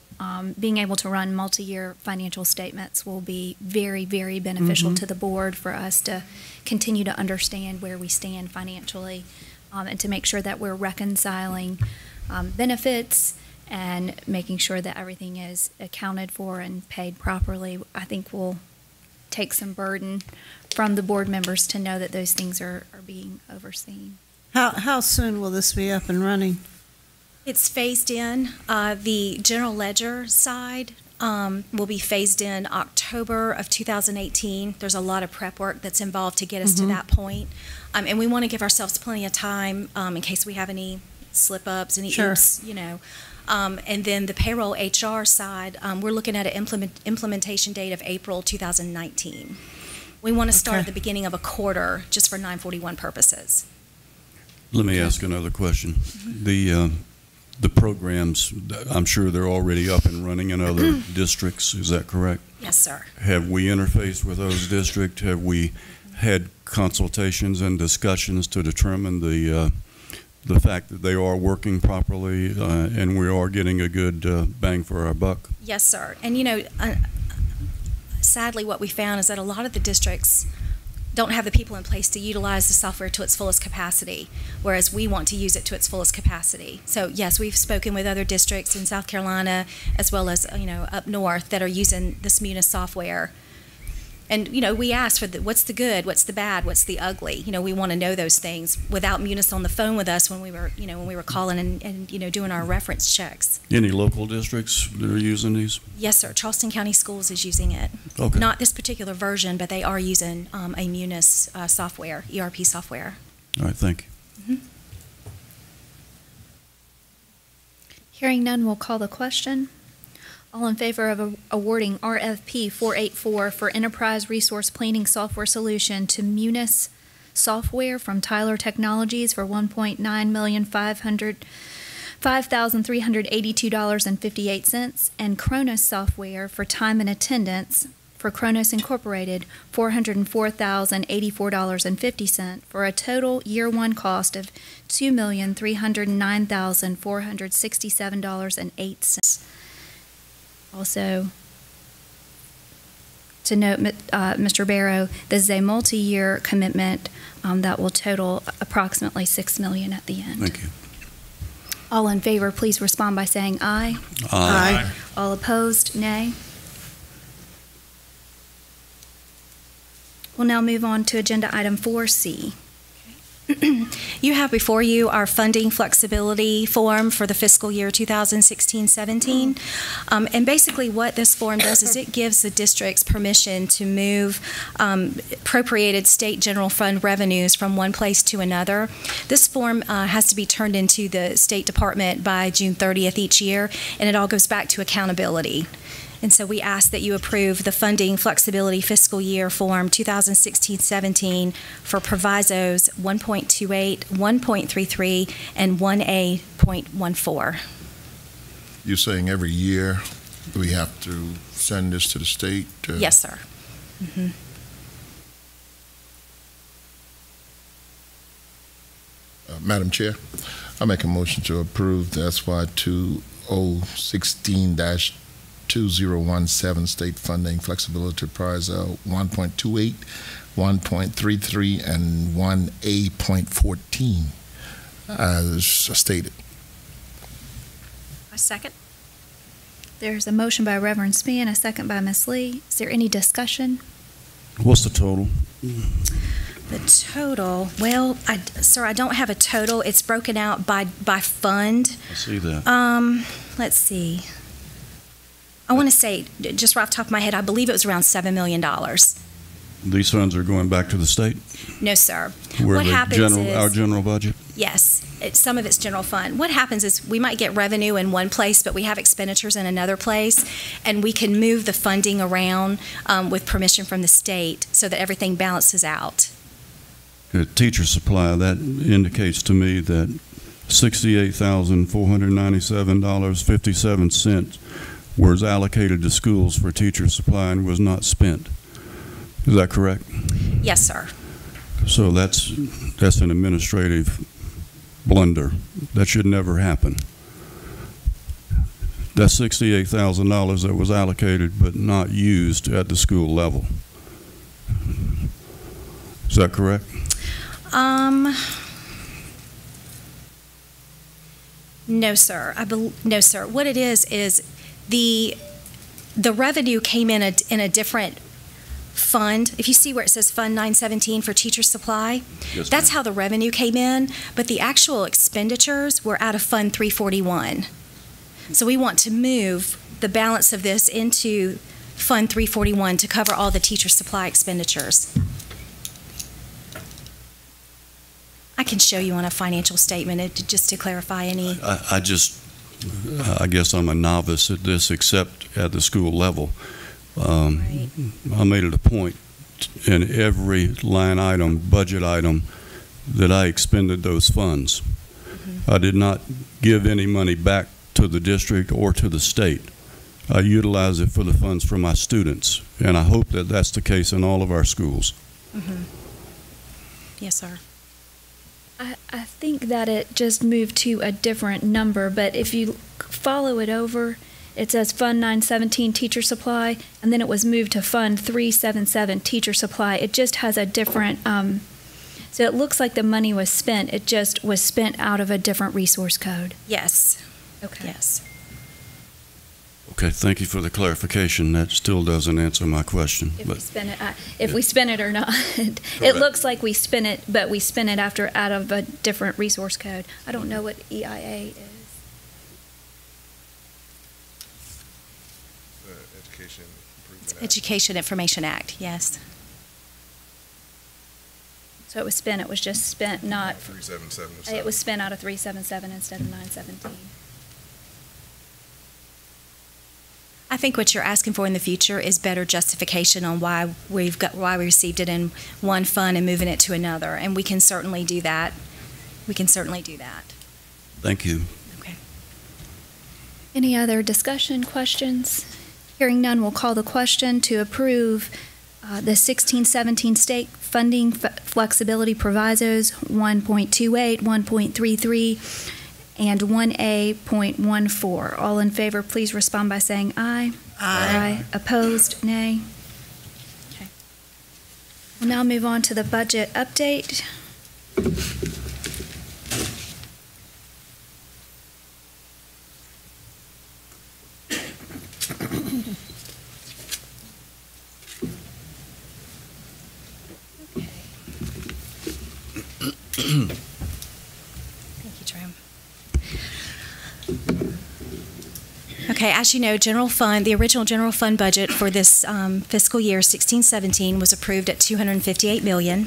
Being able to run multi-year financial statements will be very, very beneficial to the board for us to continue to understand where we stand financially, and to make sure that we're reconciling benefits and making sure that everything is accounted for and paid properly. I think will take some burden from the board members to know that those things are being overseen. How soon will this be up and running? It's phased in. The general ledger side will be phased in October of 2018. There's a lot of prep work that's involved to get us to that point. And we want to give ourselves plenty of time in case we have any slip-ups, any oops, you know. And then the payroll HR side, we're looking at an implementation date of April 2019. We want to start at the beginning of a quarter just for 941 purposes. Let me ask another question. The programs, I'm sure they're already up and running in other districts. Is that correct? Yes, sir. Have we interfaced with those districts? Have we had consultations and discussions to determine the fact that they are working properly and we are getting a good bang for our buck? Yes, sir. And you know, sadly what we found is that a lot of the districts don't have the people in place to utilize the software to its fullest capacity, whereas we want to use it to its fullest capacity. So yes, we've spoken with other districts in South Carolina as well as, you know, up north that are using this Munis software. And, you know, we asked for what's the good, what's the bad, what's the ugly. You know, we want to know those things without Munis on the phone with us when we were, you know, when we were calling and you know, doing our reference checks. Any local districts that are using these? Yes, sir. Charleston County Schools is using it. Okay. Not this particular version, but they are using a Munis software, ERP software. All right, thank you. Hearing none, we'll call the question. All in favor of awarding RFP 484 for Enterprise Resource Planning Software Solution to Munis Software from Tyler Technologies for $1,905,382.58 and Kronos Software for Time and Attendance for Kronos Incorporated $404,084.50 for a total year one cost of $2,309,467.08. Also, to note, Mr. Barrow, this is a multi-year commitment that will total approximately $6 million at the end. Thank you. All in favor, please respond by saying aye. Aye. All opposed, nay. We'll now move on to agenda item 4C. You have before you our funding flexibility form for the fiscal year 2016-17. And basically what this form does is it gives the districts permission to move appropriated state general fund revenues from one place to another. This form has to be turned into the State Department by June 30th each year, and it all goes back to accountability. And so we ask that you approve the funding flexibility fiscal year form 2016-17 for provisos 1.28, 1.33, and 1A.14. You're saying every year we have to send this to the state? Yes, sir. Madam Chair, I make a motion to approve the SY 2016-2017 state funding flexibility prize 1.28, 1.33, and 1A.14 as stated. A second. There's a motion by Reverend Spann, a second by Ms. Lee. Is there any discussion? What's the total? The total, well, sir, I don't have a total. It's broken out by fund. I see that. Let's see. I want to say, just right off the top of my head, I believe it was around $7 million. These funds are going back to the state? No, sir. Where what happens is our general budget? Yes, some of it's general fund. What happens is we might get revenue in one place, but we have expenditures in another place, and we can move the funding around with permission from the state so that everything balances out. Teacher supply, that indicates to me that $68,497.57 was allocated to schools for teacher supply and was not spent. Is that correct? Yes, sir. So that's an administrative blunder. That should never happen. That's $68,000 that was allocated but not used at the school level. Is that correct? No, sir. No, sir. What it is the revenue came in a different fund. If you see where it says Fund 917 for teacher supply, yes, that's how the revenue came in, but the actual expenditures were out of Fund 341. So we want to move the balance of this into Fund 341 to cover all the teacher supply expenditures. I can show you on a financial statement just to clarify any. I guess I'm a novice at this, except at the school level. Right. I made it a point in every line item, budget item, that I expended those funds. Mm-hmm. I did not give any money back to the district or to the state. I utilize it for the funds for my students, and I hope that that's the case in all of our schools. Mm-hmm. Yes, sir. I think that it just moved to a different number, but if you follow it over, it says Fund 917 Teacher Supply, and then it was moved to Fund 377 Teacher Supply. It just has a different, so it looks like the money was spent. It just was spent out of a different resource code. Yes. Okay. Yes. Okay, thank you for the clarification. That still doesn't answer my question. If we spin it or not. It looks like we spin it, but we spin it out of a different resource code. I don't know what EIA is. Education Information Act, yes. So it was spent, it was just spent, not. 377. It was spent out of 377 instead of 917. I think what you're asking for in the future is better justification on why we received it in one fund and moving it to another, and we can certainly do that. We can certainly do that. Thank you. Okay. Any other discussion, questions? Hearing none, we'll call the question to approve the 16-17 state funding flexibility provisos 1.28, 1.33, and 1A.14. All in favor, please respond by saying aye. Aye. Opposed, nay. Okay. We'll now move on to the budget update. Okay, as you know, the original general fund budget for this fiscal year 16-17 was approved at $258 million.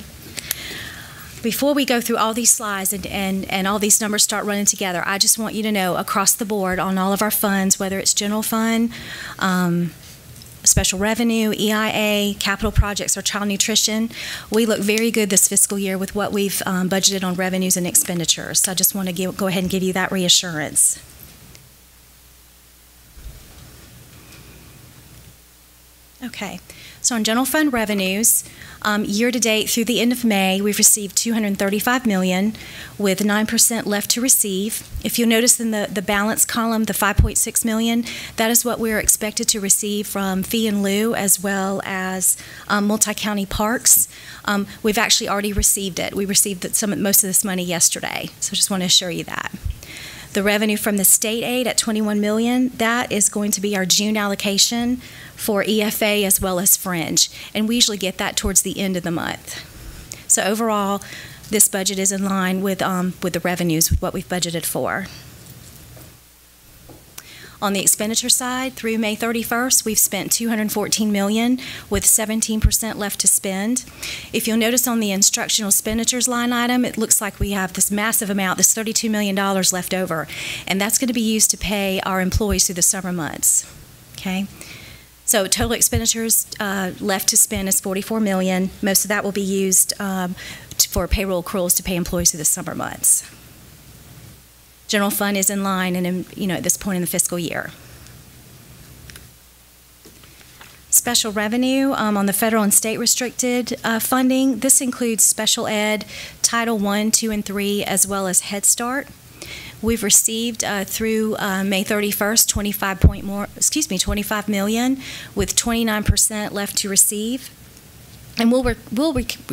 Before we go through all these slides and all these numbers start running together, I just want you to know across the board on all of our funds, whether it's general fund, special revenue, EIA, capital projects, or child nutrition, we look very good this fiscal year with what we've budgeted on revenues and expenditures. So I just want to go ahead and give you that reassurance. Okay, so on general fund revenues, year to date through the end of May, we've received $235 million with 9% left to receive. If you'll notice in the balance column, the $5.6 million, that is what we're expected to receive from fee and lieu as well as multi-county parks. We've actually already received it. We received most of this money yesterday, so just want to assure you that. The revenue from the state aid at $21 million, that is going to be our June allocation for EFA as well as Fringe, and we usually get that towards the end of the month. So overall, this budget is in line with the revenues, with what we've budgeted for. On the expenditure side, through May 31st, we've spent $214 million with 17% left to spend. If you'll notice on the instructional expenditures line item, it looks like we have this massive amount, this $32 million left over, and that's going to be used to pay our employees through the summer months. Okay? So total expenditures left to spend is $44 million. Most of that will be used for payroll accruals to pay employees through the summer months. General fund is in line and at this point in the fiscal year. special revenue on the federal and state restricted funding. This includes special ed, Title I, II, and III, as well as Head Start. We've received through May 31st 25 million, with 29% left to receive. And we'll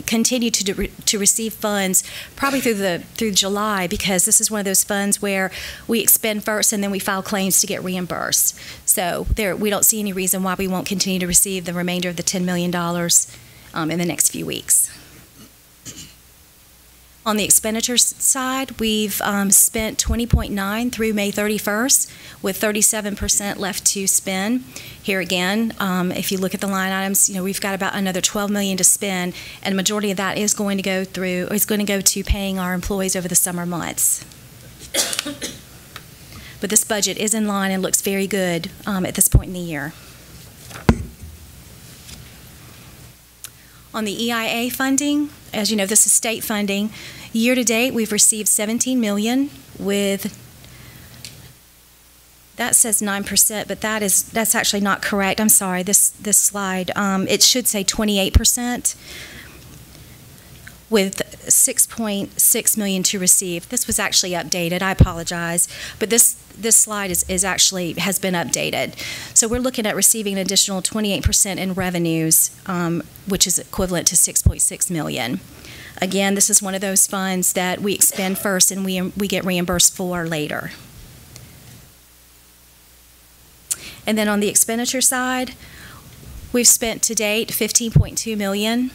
continue to receive funds probably through July, because this is one of those funds where we expend first and then we file claims to get reimbursed. So we don't see any reason why we won't continue to receive the remainder of the $10 million in the next few weeks. On the expenditures side, we've spent 20.9 through May 31st, with 37% left to spend. Here again, if you look at the line items, we've got about another $12 million to spend, and the majority of that is going to go to paying our employees over the summer months. But this budget is in line and looks very good at this point in the year. On the EIA funding, as you know, this is state funding. Year to date, we've received $17 million, with, that says 9%, but that's actually not correct. I'm sorry, this slide, it should say 28%, with $6.6 million to receive. This was actually updated. I apologize, but this slide is actually has been updated. So we're looking at receiving an additional 28% in revenues, which is equivalent to $6.6 million. Again, this is one of those funds that we expend first and we get reimbursed for later. And then on the expenditure side, we've spent to date $15.2 million.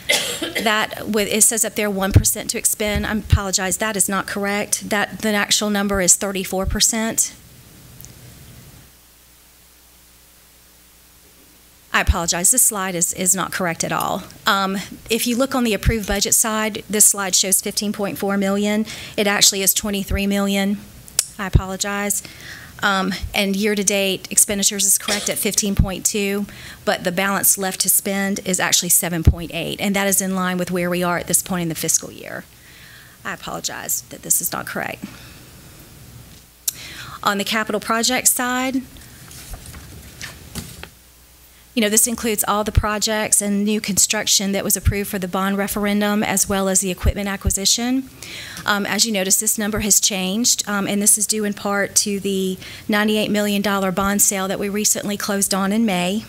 It says up there 1% to expend. I apologize, that is not correct. The actual number is 34%. I apologize, this slide is not correct at all. If you look on the approved budget side, this slide shows $15.4 million. It actually is $23 million. I apologize. And year-to-date expenditures is correct at 15.2, but the balance left to spend is actually 7.8, and that is in line with where we are at this point in the fiscal year. I apologize that this is not correct. On the capital project side, this includes all the projects and new construction that was approved for the bond referendum, as well as the equipment acquisition. As you notice, this number has changed, and this is due in part to the $98 million bond sale that we recently closed on in May.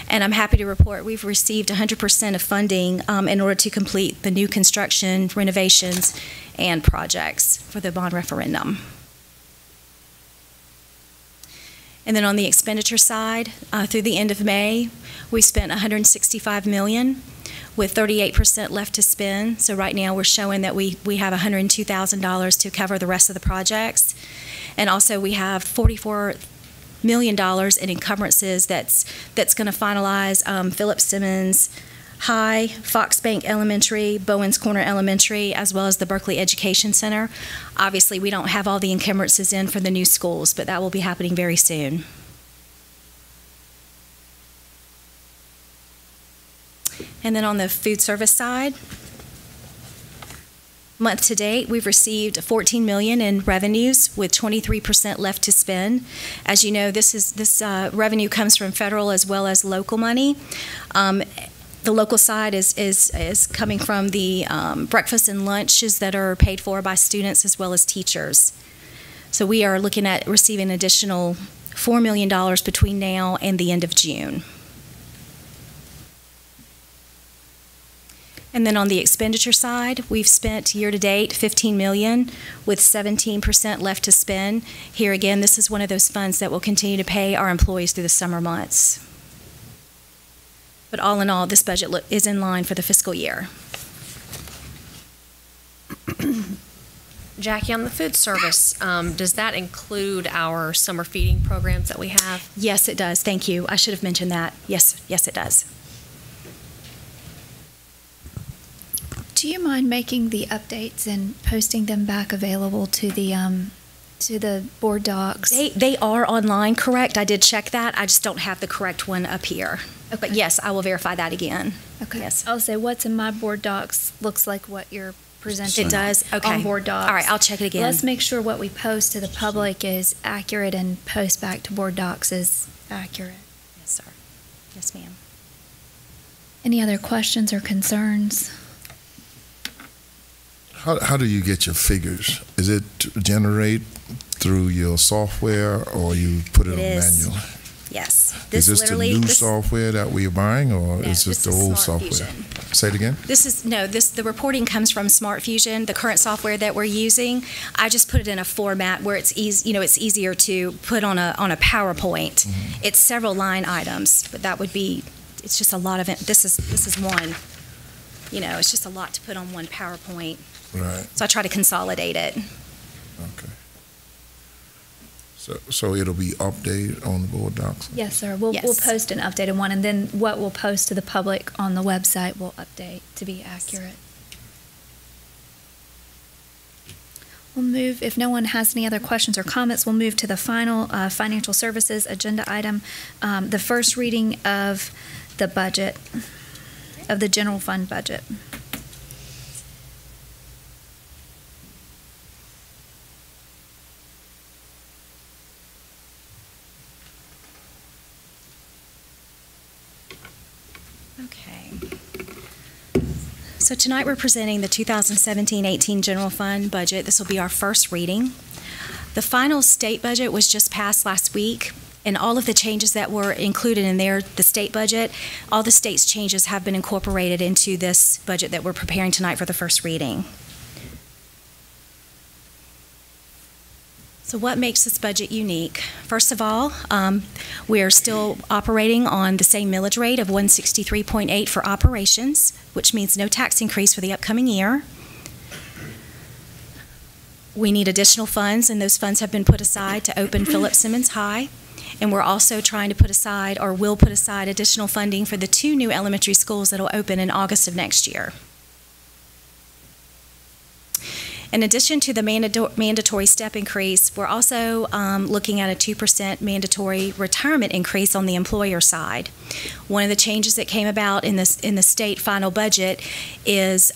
And I'm happy to report we've received 100% of funding in order to complete the new construction, renovations, and projects for the bond referendum. And then on the expenditure side, through the end of May, we spent $165 million, with 38% left to spend. So right now we're showing that we have $102,000 to cover the rest of the projects. And also we have $44 million in encumbrances that's going to finalize Philip Simmons High, Fox Bank Elementary, Bowens Corner Elementary, as well as the Berkeley Education Center. Obviously, we don't have all the encumbrances in for the new schools, but that will be happening very soon. And then on the food service side, month to date, we've received $14 million in revenues, with 23% left to spend. As you know, this revenue comes from federal as well as local money. The local side is coming from the breakfast and lunches that are paid for by students as well as teachers. So we are looking at receiving an additional $4 million between now and the end of June. And then on the expenditure side, we've spent year-to-date $15 million, with 17% left to spend. Here again, this is one of those funds that will continue to pay our employees through the summer months. But all in all, this budget is in line for the fiscal year. Jackie, on the food service, does that include our summer feeding programs that we have? Yes, it does. Thank you. I should have mentioned that. Yes, it does. Do you mind making the updates and posting them back available to the board docs? They are online, correct? I did check that. I just don't have the correct one up here. Okay. But yes, I will verify that again. Okay. Yes. I'll say what's in my board docs looks like what you're presenting. It does? Okay. On board docs. All right, I'll check it again. Let's make sure what we post to the public is accurate and post back to board docs is accurate. Yes, sir. Yes, ma'am. Any other questions or concerns? How do you get your figures? Is it generate through your software, or you put it on manual? Yes. Is this the new software that we're buying, or No, is this the this is old Smart software? Fusion. Say it again? The reporting comes from Smart Fusion, the current software that we're using. I just put it in a format where it's easy, it's easier to put on a PowerPoint. Mm-hmm. It's several line items, but it's just a lot of it. This is one. It's just a lot to put on one PowerPoint. Right. So I try to consolidate it. Okay. So it'll be updated on the board docs? Yes, sir. We'll post an updated one, and then what we'll post to the public on the website will update to be accurate. We'll move, if no one has any other questions or comments, we'll move to the final financial services agenda item, the first reading of the budget, of the general fund budget. So tonight we're presenting the 2017-18 general fund budget. This will be our first reading. The final state budget was just passed last week, and all of the changes that were included in there, the state budget, all the state's changes have been incorporated into this budget that we're preparing tonight for the first reading. So what makes this budget unique? First of all, we are still operating on the same millage rate of 163.8 for operations, which means no tax increase for the upcoming year. We need additional funds, and those funds have been put aside to open Phillips Simmons High. And we're also trying to put aside, or will put aside, additional funding for the 2 new elementary schools that will open in August of next year. In addition to the mandatory step increase, we're also looking at a 2% mandatory retirement increase on the employer side. One of the changes that came about in the state final budget is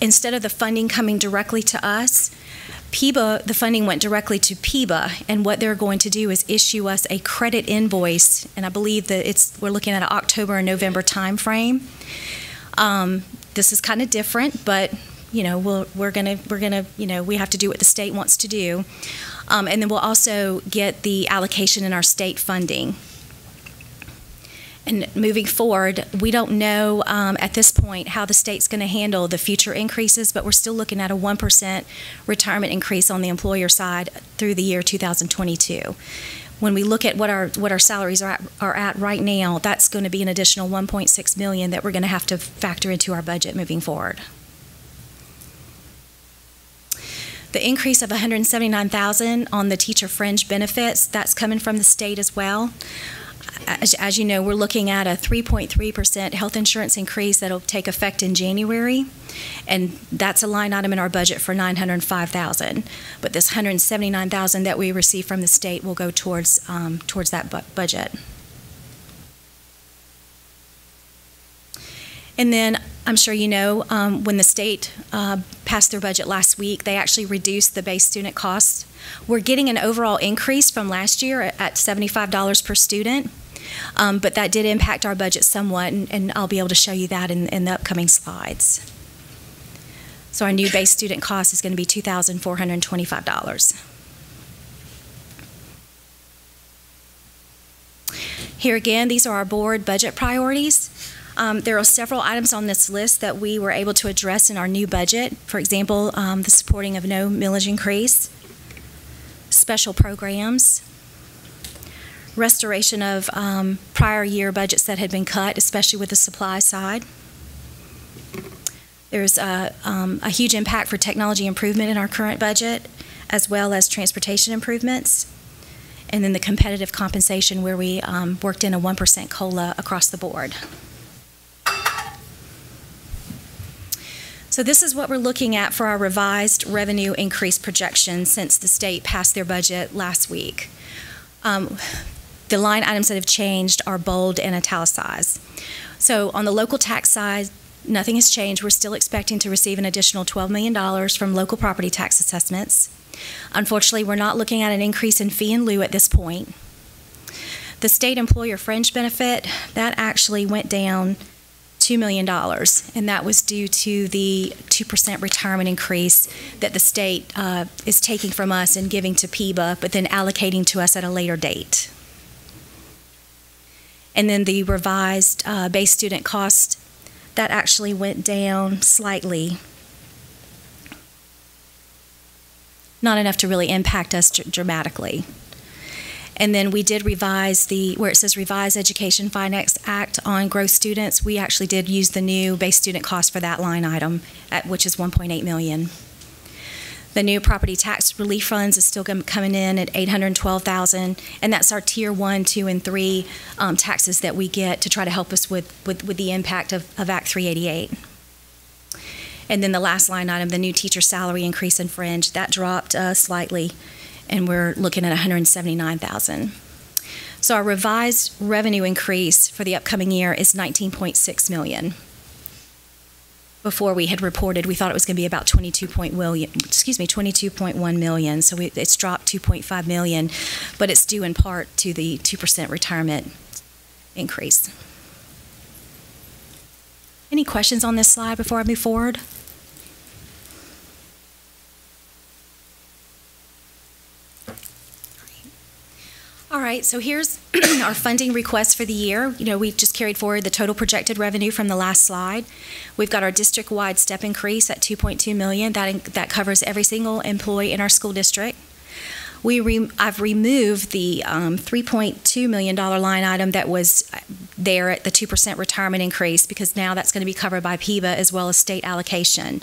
instead of the funding coming directly to us, PEBA, the funding went directly to PEBA, and what they're going to do is issue us a credit invoice, and I believe that we're looking at an October and November time frame. This is kind of different, but we're gonna we have to do what the state wants to do, and then we'll also get the allocation in our state funding. And moving forward, we don't know at this point how the state's going to handle the future increases, but we're still looking at a 1% retirement increase on the employer side through the year 2022. When we look at what our salaries are at right now, that's going to be an additional $1.6 million that we're going to have to factor into our budget moving forward. The increase of $179,000 on the teacher fringe benefits, that's coming from the state as well. As you know, we're looking at a 3.3% health insurance increase that'll take effect in January, and that's a line item in our budget for $905,000. But this $179,000 that we receive from the state will go towards that budget. And then I'm sure you know, when the state passed their budget last week, they actually reduced the base student costs. We're getting an overall increase from last year at $75 per student, but that did impact our budget somewhat, and I'll be able to show you that in the upcoming slides. So our new base student cost is going to be $2,425. Here again, these are our board budget priorities. There are several items on this list that we were able to address in our new budget. For example, the supporting of no millage increase, special programs, restoration of prior year budgets that had been cut, especially with the supply side. There's a huge impact for technology improvement in our current budget, as well as transportation improvements. And then the competitive compensation, where we worked in a 1% COLA across the board. So this is what we're looking at for our revised revenue increase projection since the state passed their budget last week. The line items that have changed are bold and italicized. So on the local tax side, nothing has changed. We're still expecting to receive an additional $12 million from local property tax assessments. Unfortunately, we're not looking at an increase in fee and lieu at this point. The state employer fringe benefit, that actually went down $2 million, and that was due to the 2% retirement increase that the state is taking from us and giving to PEBA, but then allocating to us at a later date. And then the revised base student cost, that actually went down slightly. Not enough to really impact us dramatically. And then we did revise where it says Revised Education Finance Act on gross students, we actually did use the new base student cost for that line item, which is $1.8 million. The new property tax relief funds is still coming in at $812,000, and that's our tier 1, 2, and 3 taxes that we get to try to help us with the impact of Act 388. And then the last line item, the new teacher salary increase in fringe, that dropped slightly, and we're looking at $179,000. So our revised revenue increase for the upcoming year is $19.6 million. Before we had reported, we thought it was going to be about $22.1 million. So it's dropped $2.5 million, but it's due in part to the 2% retirement increase. Any questions on this slide before I move forward? All right, so here's our funding request for the year. You know, we just carried forward the total projected revenue from the last slide. We've got our district-wide step increase at $2.2 million. That covers every single employee in our school district. I've removed the $3.2 million line item that was there at the 2% retirement increase, because now that's going to be covered by PEBA as well as state allocation.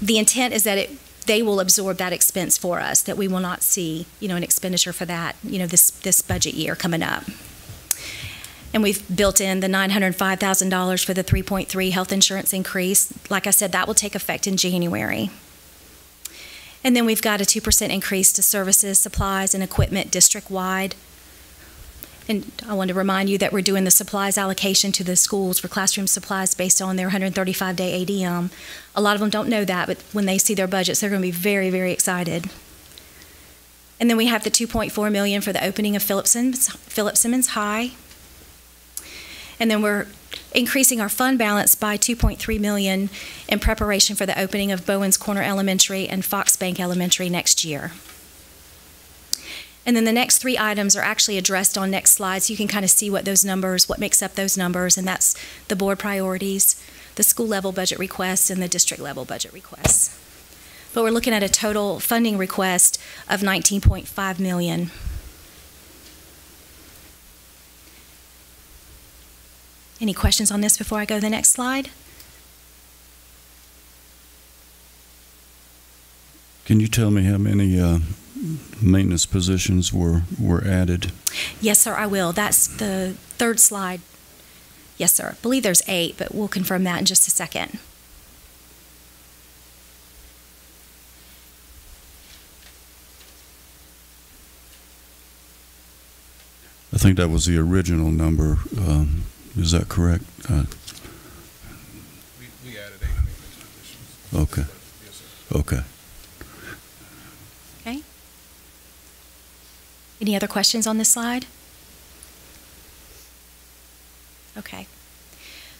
The intent is that they will absorb that expense for us, that we will not see, an expenditure for that, this budget year coming up. And we've built in the $905,000 for the 3.3 health insurance increase. Like I said, that will take effect in January. And then we've got a 2% increase to services, supplies, and equipment district-wide. And I want to remind you that we're doing the supplies allocation to the schools for classroom supplies based on their 135-day ADM. A lot of them don't know that, but when they see their budgets, they're going to be very, very excited. And then we have the $2.4 million for the opening of Philip Simmons High. And then we're increasing our fund balance by $2.3 million in preparation for the opening of Bowens Corner Elementary and Fox Bank Elementary next year. And then the next 3 items are actually addressed on next slides. You can kind of see what makes up those numbers, and that's the board priorities, the school level budget requests, and the district level budget requests. But we're looking at a total funding request of $19.5 million. Any questions on this before I go to the next slide? Can you tell me how many maintenance positions were added? Yes, sir, I will. That's the 3rd slide. Yes, sir. I believe there's 8, but we'll confirm that in just a second. I think that was the original number. Is that correct? We added 8 maintenance positions. Okay. Yes, sir. Okay. Okay. Any other questions on this slide? Okay.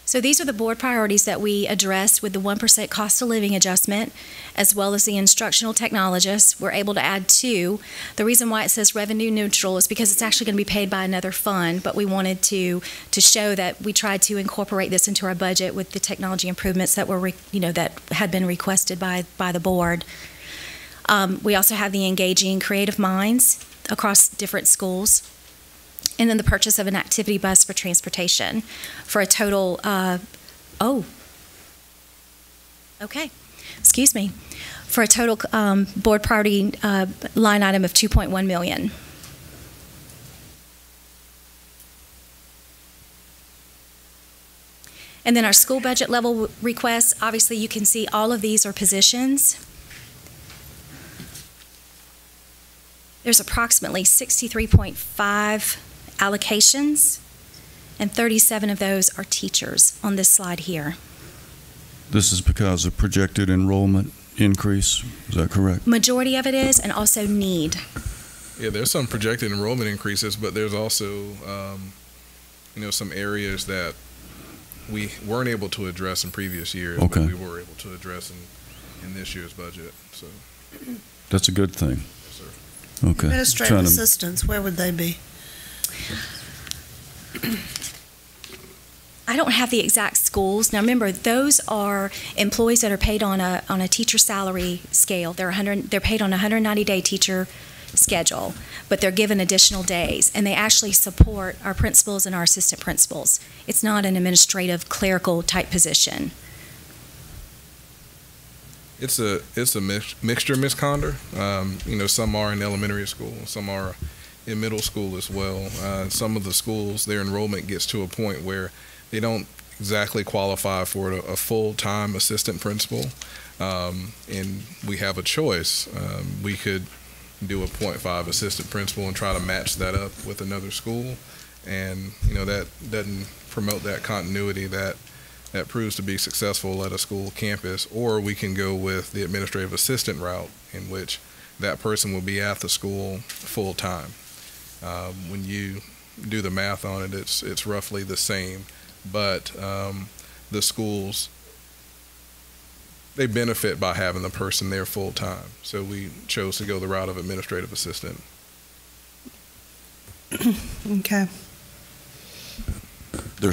So these are the board priorities that we addressed with the 1% cost of living adjustment, as well as the instructional technologists. We're able to add 2. The reason why it says revenue neutral is because it's actually going to be paid by another fund, but we wanted to show that we tried to incorporate this into our budget with the technology improvements that were, that had been requested by the board. We also have the engaging creative minds across different schools. And then the purchase of an activity bus for transportation for a total, for a total board priority line item of $2.1 million. And then our school budget level requests, obviously you can see all of these are positions. There's approximately 63.5 allocations, and 37 of those are teachers on this slide here. This is because of projected enrollment increase, is that correct? Majority of it is, and also need. Yeah, there's some projected enrollment increases, but there's also, some areas that we weren't able to address in previous years, but we were able to address in this year's budget. So that's a good thing. Yes, sir. Okay. Administrative assistants, where would they be? I don't have the exact schools. Now remember, those are employees that are paid on a teacher salary scale. They're paid on a 190-day teacher schedule, but they're given additional days, and they actually support our principals and our assistant principals. It's not an administrative clerical type position. It's a mixture, Ms. Conder. Some are in elementary school, some are in middle school as well. Some of the schools, their enrollment gets to a point where they don't exactly qualify for a full-time assistant principal, and we have a choice. We could do a 0.5 assistant principal and try to match that up with another school, and that doesn't promote that continuity that proves to be successful at a school campus. Or we can go with the administrative assistant route, in which that person will be at the school full-time. When you do the math on it, it's roughly the same, but the schools, they benefit by having the person there full-time. So we chose to go the route of administrative assistant. Okay.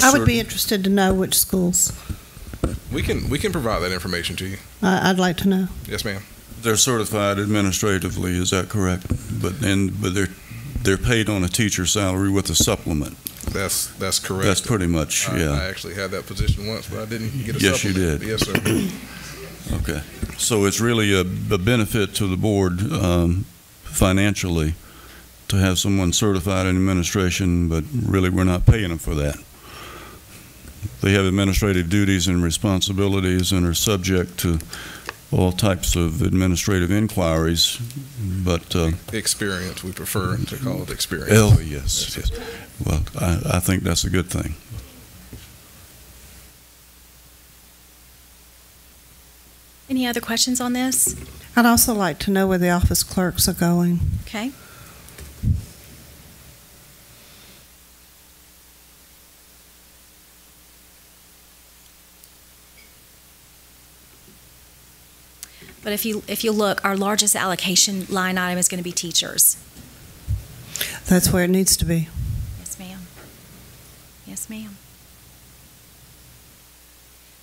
I would be interested to know which schools. We can provide that information to you. I'd like to know. Yes, ma'am. They're certified administratively, is that correct? But they're paid on a teacher salary with a supplement. That's correct. That's pretty much, yeah. I actually had that position once, but I didn't get a yes, supplement. Yes, you did. Yes, sir. Okay. So it's really a benefit to the board financially to have someone certified in administration, but really we're not paying them for that. They have administrative duties and responsibilities and are subject to all types of administrative inquiries, but experience, we prefer to call it experience. Oh, yes. Well, I think that's a good thing. Any other questions on this? I'd also like to know where the office clerks are going. Okay. But if you look, our largest allocation line item is going to be teachers. That's where it needs to be. Yes, ma'am. Yes, ma'am.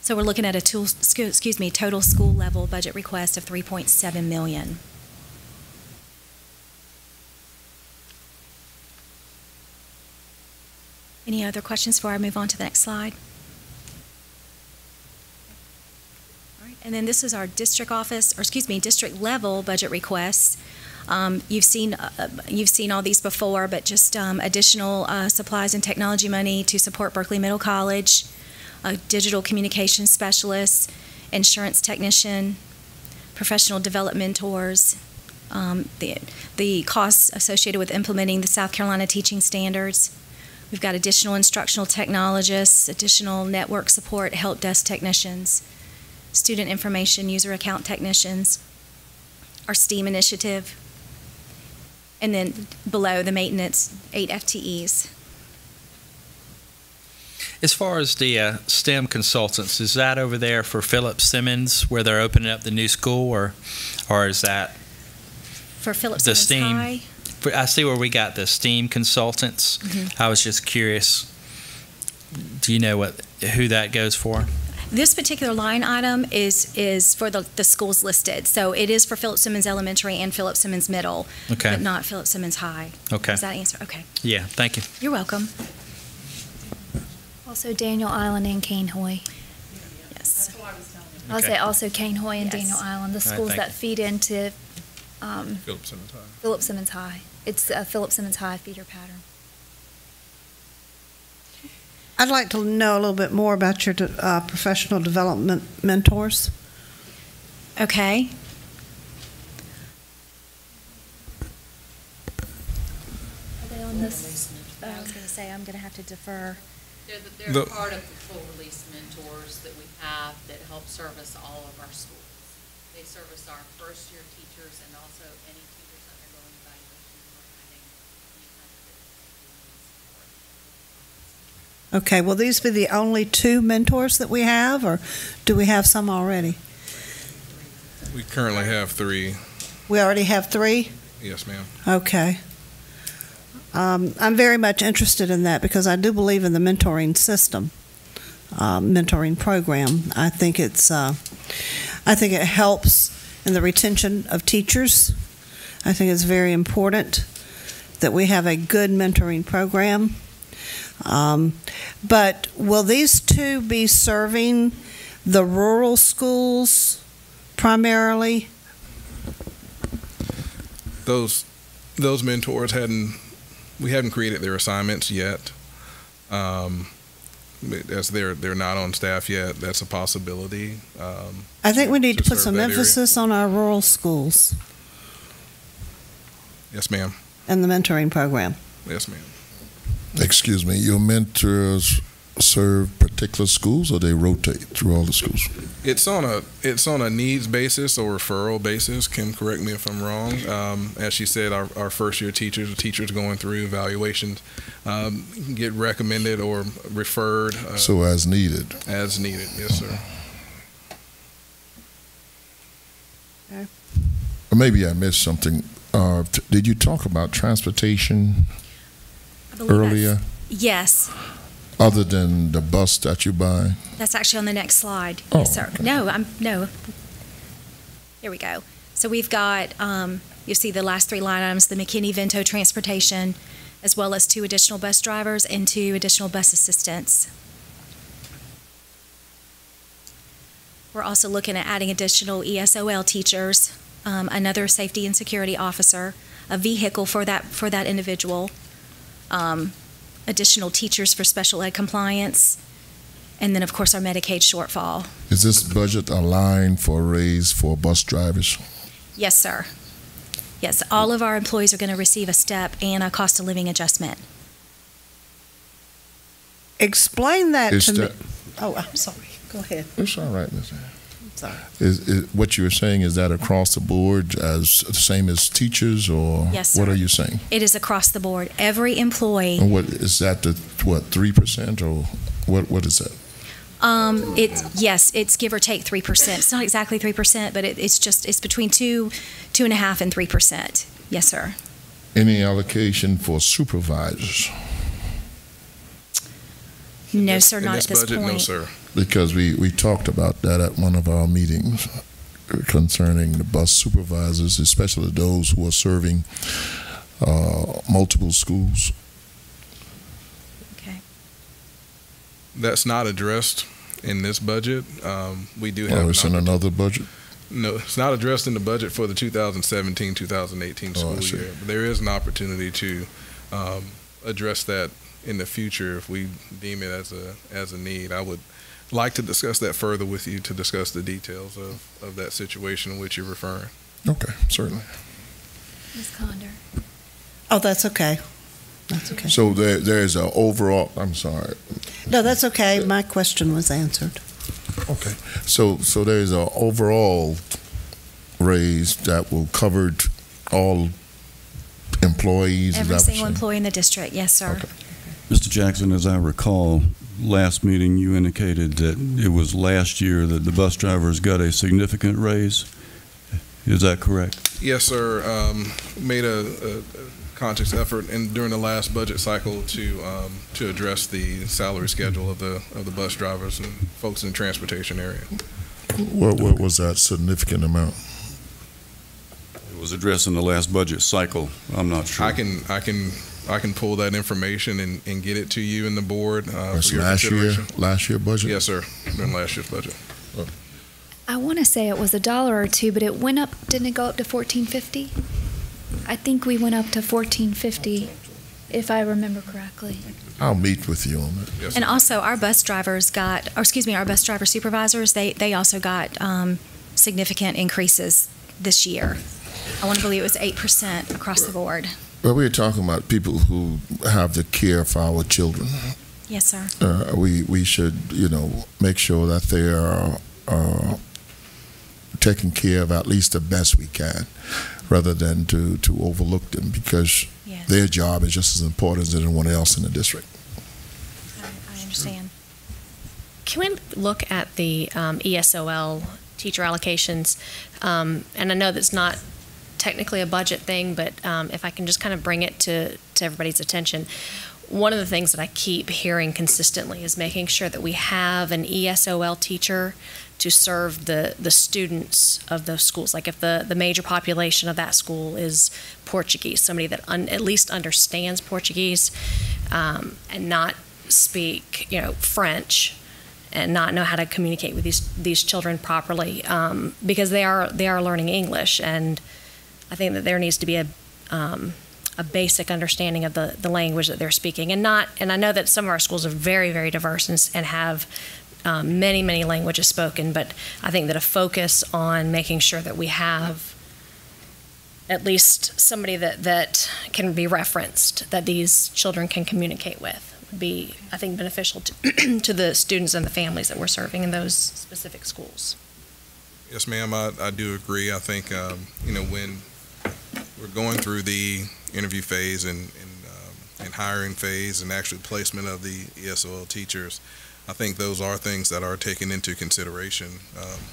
So we're looking at a total school level budget request of $3.7 million. Any other questions before I move on to the next slide? And then this is our district level budget requests. You've seen all these before, but just additional supplies and technology money to support Berkeley Middle College, a digital communications specialist, insurance technician, professional development mentors, the costs associated with implementing the South Carolina teaching standards. We've got additional instructional technologists, additional network support, help desk technicians, student information user account technicians, our STEAM initiative, and then below the maintenance, 8 FTEs. As far as the STEM consultants, is that over there for Philip Simmons where they're opening up the new school, or is that for Philip the Simmons STEAM? High? I see where we got the STEAM consultants. Mm-hmm. I was just curious. Do you know who that goes for? This particular line item is for the schools listed. So it is for Philip Simmons Elementary and Philip Simmons Middle, okay, but not Philip Simmons High. Okay. Does that answer? Okay. Yeah, thank you. You're welcome. Also Daniel Island and Cane Hoy. Yes. That's what I was telling you. I'll say also Cane Hoy and Daniel Island, the schools that feed into Philip Simmons High. Philip Simmons High. It's a Philip Simmons High feeder pattern. I'd like to know a little bit more about your professional development mentors. Okay. Are they on this? I was going to say, I'm going to have to defer. They're part of the full release mentors that we have that help service all of our schools. They service our first-year teachers and also any teachers undergoing evaluation. Okay, will these be the only 2 mentors that we have, or do we have some already? We currently have 3. We already have 3? Yes, ma'am. Okay. I'm very much interested in that because I do believe in the mentoring system, mentoring program. I think it helps in the retention of teachers. I think it's very important that we have a good mentoring program. But will these 2 be serving the rural schools primarily? Those mentors we hadn't created their assignments yet. As they're not on staff yet, that's a possibility. I think we need to put serve some that emphasis on our rural schools Yes, ma'am. and the mentoring program. Yes, ma'am. Excuse me, your mentors serve particular schools, or they rotate through all the schools? It's on a needs basis or referral basis. Kim, correct me if I'm wrong. As she said, our first year teachers going through evaluations get recommended or referred. So as needed. As needed, yes, sir. Okay. Maybe I missed something. Did you talk about transportation I believe earlier? Yes. Other than the bus that you buy? That's actually on the next slide. Oh, Yes, sir. okay. No. Here we go. So we've got, you see the last 3 line items, the McKinney-Vento transportation, as well as 2 additional bus drivers and 2 additional bus assistants. We're also looking at adding additional ESOL teachers, another safety and security officer, a vehicle for that individual, additional teachers for special ed compliance, and then, of course, our Medicaid shortfall. Is this budget aligned for a raise for bus drivers? Yes, sir. Yes, all of our employees are going to receive a step and a cost of living adjustment. Explain that Is to me. that- Oh, I'm sorry. Go ahead. It's all right, Ms. I'm sorry. Is what you're saying, is that across the board as the same as teachers, or Yes, sir. what are you saying? It is across the board. Every employee. And what is that, 3% or what is that? It's give or take 3%. It's not exactly 3%, but it's between 2.5% and 3%. Yes, sir. Any allocation for supervisors? No, sir, In not this at this budget, point. no, sir. Because we talked about that at one of our meetings concerning the bus supervisors, especially those who are serving multiple schools. Okay. That's not addressed in this budget. We do have. Or it's in another budget? No, it's not addressed in the budget for the 2017-2018 school I see. year. But there is an opportunity to address that in the future if we deem it as a need. I would like to discuss that further with you to discuss the details of that situation in which you're referring. Okay, certainly. Ms. Condor. Oh, that's okay. That's okay. So there's an overall, I'm sorry. No, that's okay. My question was answered. Okay. So there's an overall raise that will cover all employees? Every is that what single you're saying? employee in the district. Yes, sir. Okay. Mr. Jackson, as I recall, last meeting you indicated that it was last year that the bus drivers got a significant raise. Is that correct? Yes, sir. Made a conscious effort during the last budget cycle to address the salary schedule of the bus drivers and folks in the transportation area. What was that significant amount? It was addressed in the last budget cycle. I'm not sure. I can pull that information and get it to you and the board. That's for your last year budget? Yes, sir. In last year's budget. I want to say it was $1 or $2, but it went up. Didn't it go up to $14.50? I think we went up to $14.50, if I remember correctly. I'll meet with you on that. Yes, And also, our bus driver supervisors, they also got significant increases this year. I want to believe it was 8% across the board. Well, we're talking about people who have the care for our children. Yes, sir. We should, make sure that they are taken care of at least the best we can, rather than to overlook them, because Yes. their job is just as important as anyone else in the district. I understand. Can we look at the ESOL teacher allocations? And I know that's not technically a budget thing, but if I can just kind of bring it to everybody's attention. One of the things that I keep hearing consistently is making sure that we have an ESOL teacher to serve the students of those schools. Like if the major population of that school is Portuguese, somebody that at least understands Portuguese and not speak, French, and not know how to communicate with these children properly, because they are learning English, and I think that there needs to be a basic understanding of the language that they're speaking, and I know that some of our schools are very, very diverse and have many, many languages spoken, but I think that a focus on making sure that we have at least somebody that can be referenced, that these children can communicate with, would be, I think, beneficial to the students and the families that we're serving in those specific schools. Yes, ma'am, I do agree. I think, when we're going through the interview phase and hiring phase and actually placement of the ESOL teachers, I think those are things that are taken into consideration.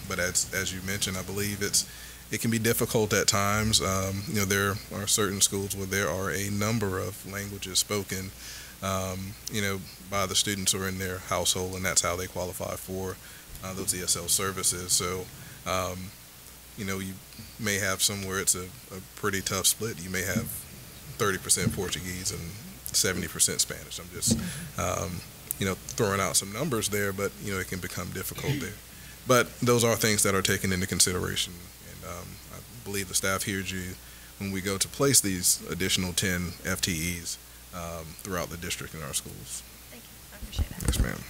But as you mentioned, I believe it can be difficult at times. There are certain schools where there are a number of languages spoken, by the students or in their household, and that's how they qualify for those ESL services. So, you may have somewhere it's a pretty tough split. You may have 30% Portuguese and 70% Spanish. I'm just, throwing out some numbers there, but, it can become difficult there. But those are things that are taken into consideration, and I believe the staff hears you when we go to place these additional 10 FTEs throughout the district in our schools. Thank you. I appreciate that. Yes, ma'am.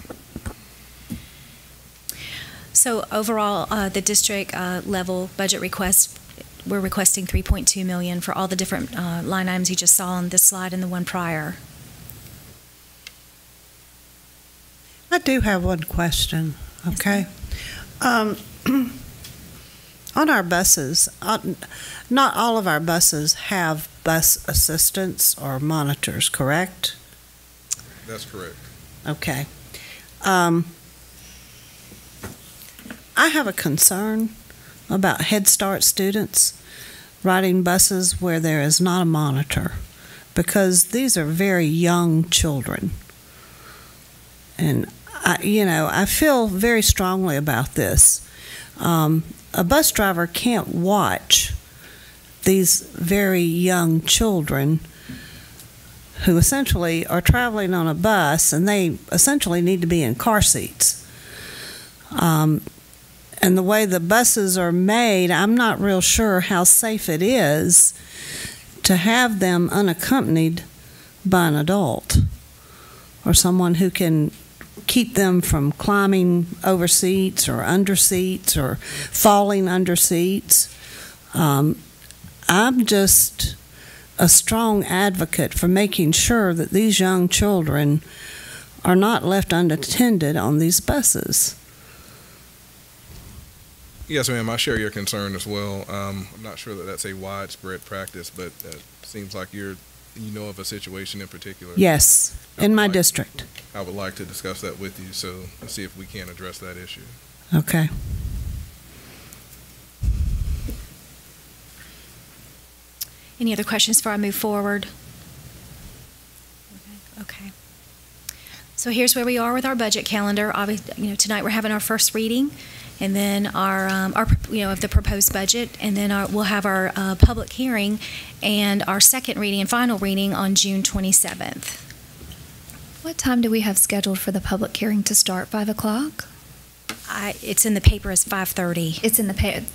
So overall, the district level budget request, we're requesting $3.2 million for all the different line items you just saw on this slide and the one prior. I do have one question, okay? On our buses, not all of our buses have bus assistants or monitors, correct? That's correct. Okay. I have a concern about Head Start students riding buses where there is not a monitor, because these are very young children. And, I feel very strongly about this. A bus driver can't watch these very young children who essentially are traveling on a bus, and they essentially need to be in car seats. And the way the buses are made, I'm not real sure how safe it is to have them unaccompanied by an adult or someone who can keep them from climbing over seats or under seats or falling under seats. I'm just a strong advocate for making sure that these young children are not left unattended on these buses. Yes, ma'am, I share your concern as well. I'm not sure that that's a widespread practice, but it seems like you know of a situation in particular. Yes, in my district. I would like to discuss that with you, so let's see if we can address that issue. Okay. Any other questions before I move forward? Okay. So here's where we are with our budget calendar. Obviously, tonight we're having our first reading, and then our of the proposed budget, and then we'll have our public hearing and our second reading and final reading on June 27th. What time do we have scheduled for the public hearing to start? 5 o'clock? It's in the paper as 5:30. It's in the paper.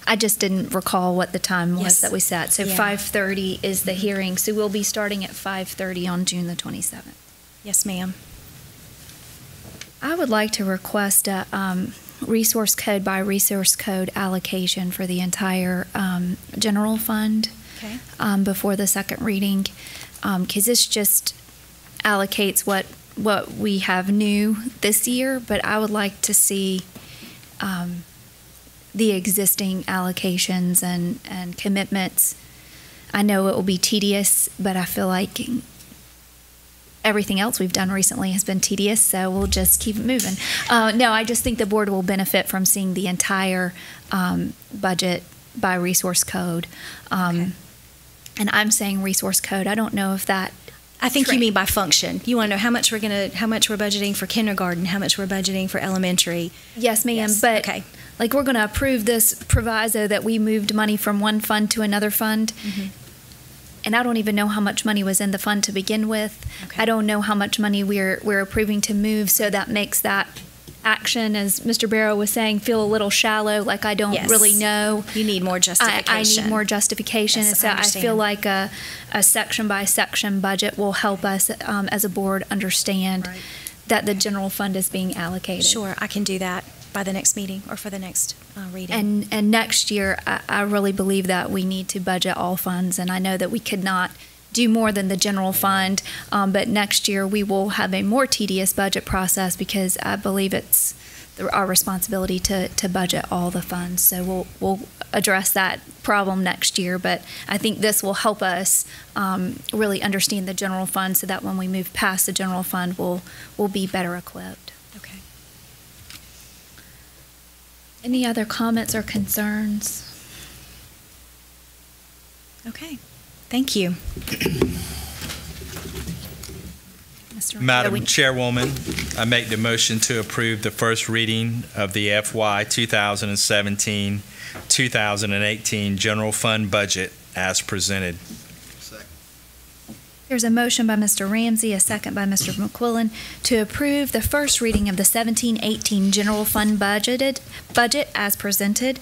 I just didn't recall what the time was that we sat. So Yeah. 5:30 is the hearing. So we'll be starting at 5:30 on June the 27th. Yes, ma'am. I would like to request a resource code by resource code allocation for the entire general fund before the second reading, because this just allocates what we have new this year, but I would like to see the existing allocations and commitments. I know it will be tedious, but I feel like everything else we've done recently has been tedious, so we'll just keep it moving. No, I just think the board will benefit from seeing the entire budget by resource code. And I'm saying resource code. I don't know if that. I think you mean by function. You want to know how much we're budgeting for kindergarten, how much we're budgeting for elementary. Yes, ma'am. Yes. But okay. Like, we're going to approve this proviso that we moved money from one fund to another fund. Mm-hmm. And I don't even know how much money was in the fund to begin with. Okay. I don't know how much money we're approving to move, so that makes that action, as Mr. Barrow was saying, feel a little shallow, like I don't really know. You need more justification. I need more justification. Yes, so I feel like a section-by-section budget will help us as a board understand that the general fund is being allocated. Sure, I can do that by the next meeting or for the next reading. And next year, I really believe that we need to budget all funds, and I know that we could not do more than the general fund, but next year we will have a more tedious budget process because I believe it's our responsibility to budget all the funds. So we'll address that problem next year, but I think this will help us really understand the general fund so that when we move past the general fund, we'll be better equipped. Okay. Any other comments or concerns? Okay. Thank you. Madam Chairwoman, I make the motion to approve the first reading of the FY 2017-2018 General Fund Budget as presented. There's a motion by Mr. Ramsey, a second by Mr. McQuillan, to approve the first reading of the 17-18 General Fund budget as presented.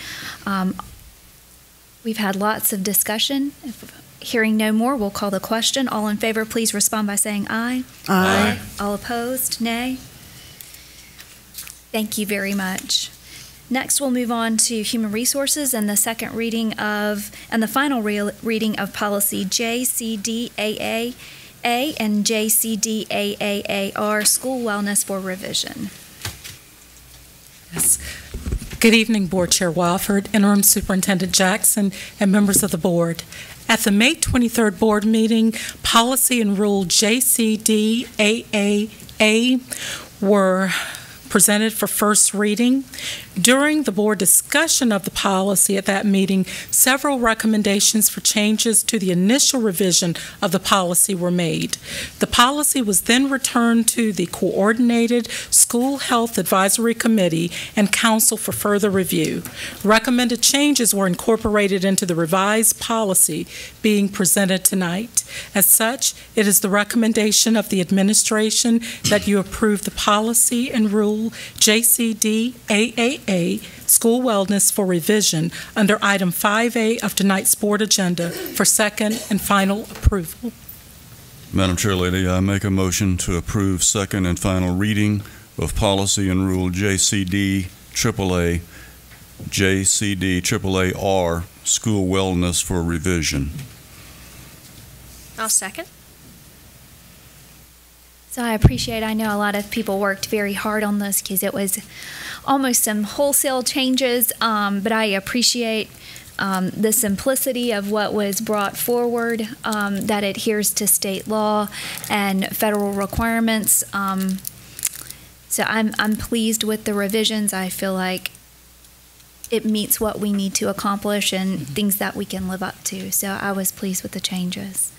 We've had lots of discussion. Hearing no more, we'll call the question. All in favor, please respond by saying aye. Aye. All opposed, nay. Thank you very much. Next, we'll move on to Human Resources and the second reading of, and the final reading of policy JCDAA and JCDAAR, School Wellness for Revision. Yes. Good evening, Board Chair Walford, Interim Superintendent Jackson, and members of the board. At the May 23rd board meeting, policy and rule JCDAAA were presented for first reading. During the board discussion of the policy at that meeting, several recommendations for changes to the initial revision of the policy were made. The policy was then returned to the Coordinated School Health Advisory Committee and Council for further review. Recommended changes were incorporated into the revised policy being presented tonight. As such, it is the recommendation of the administration that you approve the policy and rule JCDAAA, School Wellness for Revision, under item 5A of tonight's board agenda for second and final approval. Madam Chair Lady, I make a motion to approve second and final reading of policy and rule JCDAAR, School Wellness for Revision. I'll second. So I know a lot of people worked very hard on this because it was almost some wholesale changes, but I appreciate the simplicity of what was brought forward, that adheres to state law and federal requirements. So I'm pleased with the revisions. I feel like it meets what we need to accomplish and things that we can live up to. So I was pleased with the changes.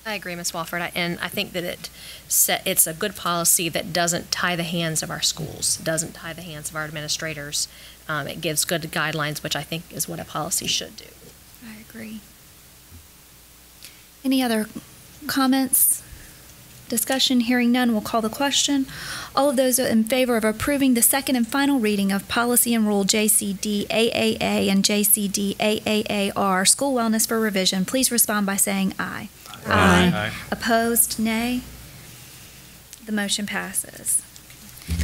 I agree, Ms. Walford, and I think that it's a good policy that doesn't tie the hands of our schools, doesn't tie the hands of our administrators. It gives good guidelines, which I think is what a policy should do. I agree. Any other comments? Discussion? Hearing none, we'll call the question. All of those in favor of approving the second and final reading of policy and rule JCDAAA and JCDAAR, School Wellness for Revision, please respond by saying aye. Aye. Opposed, nay. The motion passes.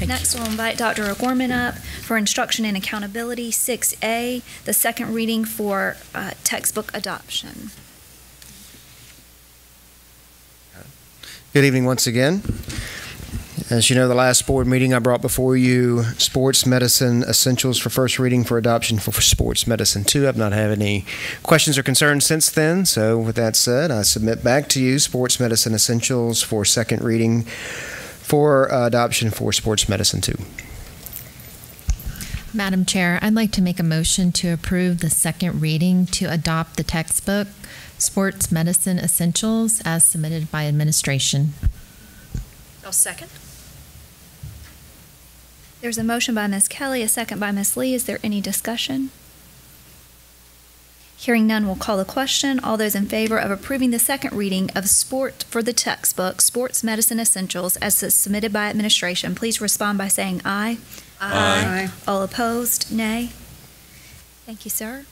Next, we'll invite Dr. O'Gorman up for instruction and accountability, 6A, the second reading for textbook adoption. Good evening once again. As you know, the last board meeting I brought before you Sports Medicine Essentials for first reading for adoption for Sports Medicine 2. I've not had any questions or concerns since then. So with that said, I submit back to you Sports Medicine Essentials for second reading for adoption for Sports Medicine 2. Madam Chair, I'd like to make a motion to approve the second reading to adopt the textbook Sports Medicine Essentials as submitted by administration. I'll second. There's a motion by Ms. Kelly, a second by Ms. Lee. Is there any discussion? Hearing none, we'll call the question. All those in favor of approving the second reading of sport for the textbook, Sports Medicine Essentials, as submitted by administration, please respond by saying aye. Aye. All opposed, nay. Thank you, sir.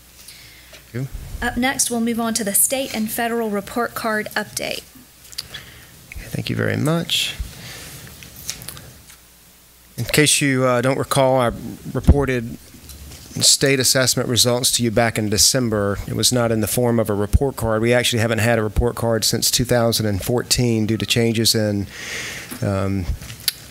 Thank you. Up next, we'll move on to the state and federal report card update. Thank you very much. In case you don't recall, I reported state assessment results to you back in December. It was not in the form of a report card. We actually haven't had a report card since 2014 due to changes in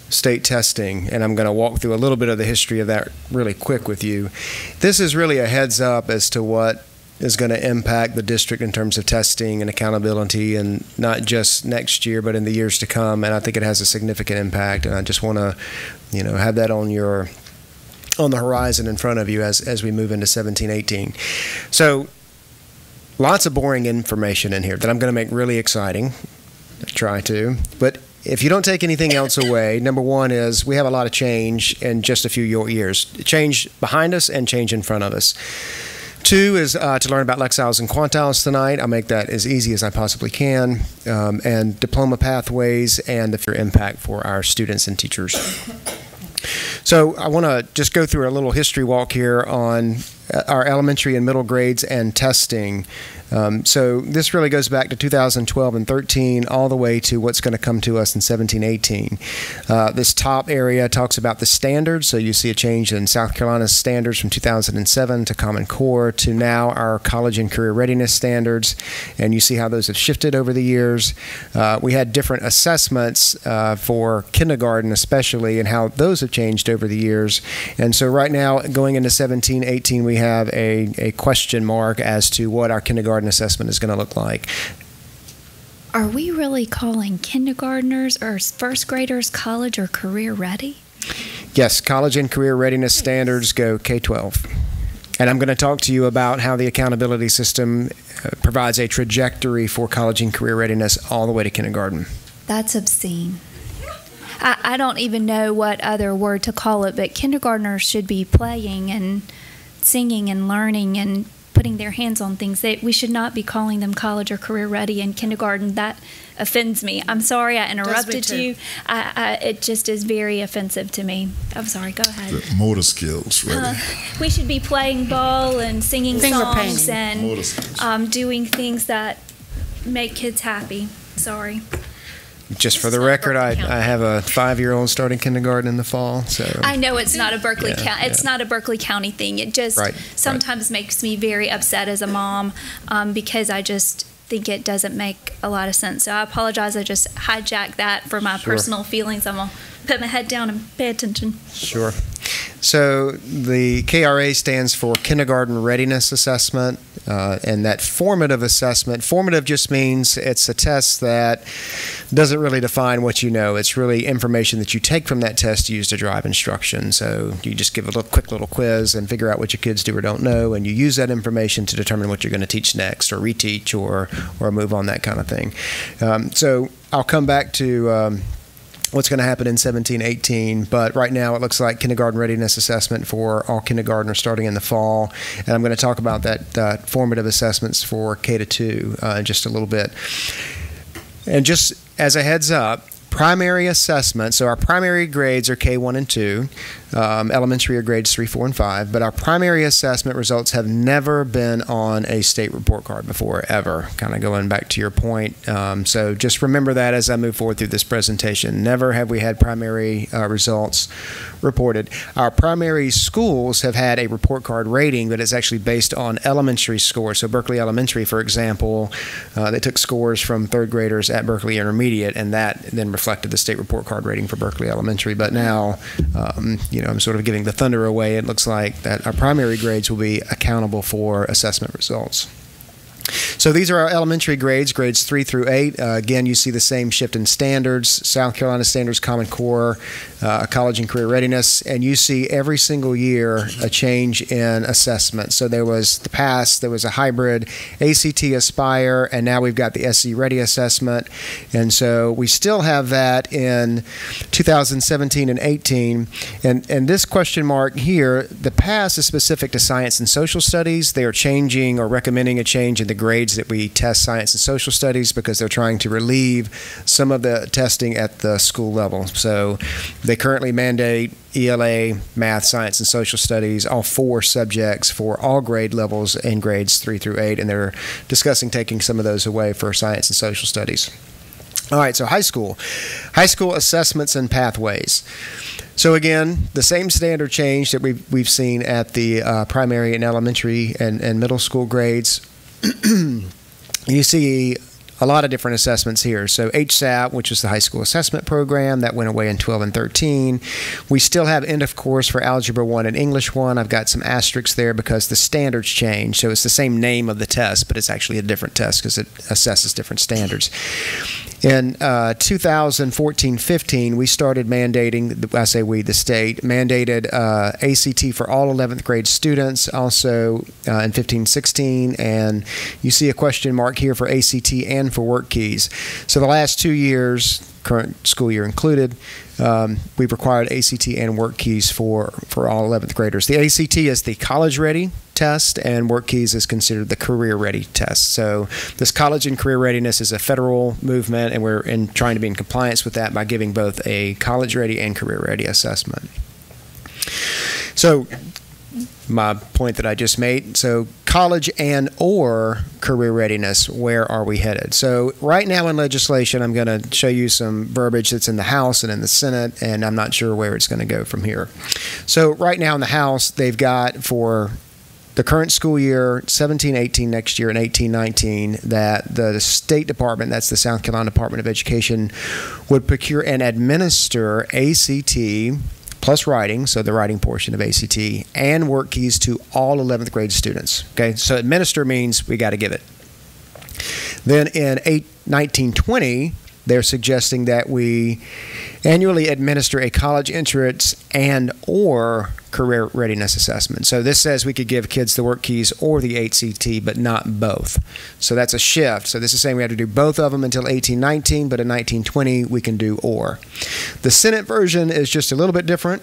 state testing, and I'm going to walk through a little bit of the history of that really quick with you. This is really a heads up as to what is going to impact the district in terms of testing and accountability, and not just next year, but in the years to come. And I think it has a significant impact. And I just want to, have that on the horizon in front of you as we move into 17-18. So, lots of boring information in here that I'm going to make really exciting. Try to, but if you don't take anything else away, number one is we have a lot of change in just a few years. Change behind us and change in front of us. Two is to learn about Lexiles and Quantiles tonight. I'll make that as easy as I possibly can. And diploma pathways and the impact for our students and teachers. So I want to just go through a little history walk here on our elementary and middle grades and testing. So this really goes back to 2012 and 13 all the way to what's going to come to us in 17-18. This top area talks about the standards. So you see a change in South Carolina's standards from 2007 to Common Core to now our college and career readiness standards. And you see how those have shifted over the years. We had different assessments for kindergarten especially, and how those have changed over the years. And so right now, going into 17-18, we have a question mark as to what our kindergarten assessment is going to look like. Are we really calling kindergartners or first graders college or career ready? Yes, college and career readiness standards go K-12. And I'm going to talk to you about how the accountability system provides a trajectory for college and career readiness all the way to kindergarten. That's obscene. I don't even know what other word to call it, but kindergartners should be playing and singing and learning and putting their hands on things. We should not be calling them college or career ready in kindergarten. That offends me. I'm sorry I interrupted you. It just is very offensive to me. I'm sorry. Go ahead. The motor skills ready. We should be playing ball and singing songs and doing things that make kids happy. Sorry. Just for the record, I have a 5-year-old starting kindergarten in the fall. So I know it's not a Berkeley County. It's not a Berkeley County thing. It just sometimes makes me very upset as a mom because I just think it doesn't make a lot of sense. So I apologize. I just hijacked that for my personal feelings. I'm gonna put my head down and pay attention. Sure. So the KRA stands for Kindergarten Readiness Assessment, and that formative assessment, formative just means it's a test that doesn't really define what you know. It's really information that you take from that test used to drive instruction. So you just give a quick little quiz and figure out what your kids do or don't know, and you use that information to determine what you're going to teach next or reteach or move on, that kind of thing. So I'll come back to what's going to happen in 17-18, but right now it looks like kindergarten readiness assessment for all kindergartners starting in the fall, and I'm going to talk about that formative assessments for K-2 in just a little bit. And just as a heads up, primary assessment, so our primary grades are K1 and 2, elementary are grades 3, 4, and 5, but our primary assessment results have never been on a state report card before, ever, kind of going back to your point. So just remember that as I move forward through this presentation. Never have we had primary results reported. Our primary schools have had a report card rating, but it's actually based on elementary scores. So Berkeley Elementary, for example, they took scores from third graders at Berkeley Intermediate, and that then reflects reflected the state report card rating for Berkeley Elementary. But now, I'm sort of giving the thunder away. It looks like that our primary grades will be accountable for assessment results. So these are our elementary grades, grades 3 through 8. Again, you see the same shift in standards, South Carolina Standards, Common Core, college and career readiness, and you see every single year a change in assessment. So there was the past, there was a hybrid ACT Aspire, and now we've got the SC Ready assessment. And so we still have that in 2017 and 18. And this question mark here, the past is specific to science and social studies. They are changing or recommending a change in the grades that we test science and social studies because they're trying to relieve some of the testing at the school level. So they currently mandate ELA, math, science, and social studies, all 4 subjects for all grade levels in grades 3 through 8, and they're discussing taking some of those away for science and social studies. All right, so high school assessments and pathways. So again, the same standard change that we've seen at the primary and elementary and middle school grades. You see a lot of different assessments here. So HSAT, which is the high school assessment program, that went away in 12 and 13. We still have end of course for Algebra 1 and English 1. I've got some asterisks there because the standards change. So it's the same name of the test, but it's actually a different test because it assesses different standards. In 2014-15, we started mandating, I say we, the state, mandated ACT for all 11th grade students, also in 15-16, and you see a question mark here for ACT and for work keys. So the last 2 years, current school year included, we've required ACT and work keys for all 11th graders. The ACT is the college ready test, and work keys is considered the career ready test. So this college and career readiness is a federal movement, and we're trying to be in compliance with that by giving both a college ready and career ready assessment. So my point that I just made, so college and or career readiness, where are we headed? So right now in legislation, I'm going to show you some verbiage that's in the House and in the Senate, and I'm not sure where it's going to go from here. So right now in the House, they've got for the current school year, 17-18 next year, and 18-19, that the State Department, that's the South Carolina Department of Education, would procure and administer ACT plus writing, so the writing portion of ACT, and work keys to all 11th grade students. Okay, so administer means we got to give it. Then in 19-20, they're suggesting that we annually administer a college entrance and or career readiness assessment. So this says we could give kids the work keys or the ACT, but not both. So that's a shift. So this is saying we have to do both of them until 18-19, but in 19-20 we can do or. The Senate version is just a little bit different.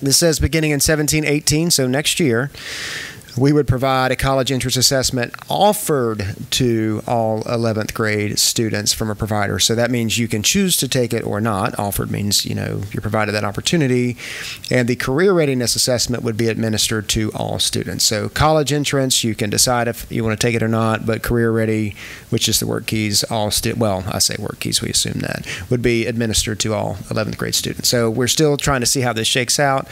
This says beginning in 17-18, so next year, we would provide a college entrance assessment offered to all 11th grade students from a provider. So that means you can choose to take it or not. Offered means, you're provided that opportunity. And the career readiness assessment would be administered to all students. So college entrance, you can decide if you want to take it or not, but career ready, which is the work keys, I say work keys, we assume that, would be administered to all 11th grade students. So we're still trying to see how this shakes out.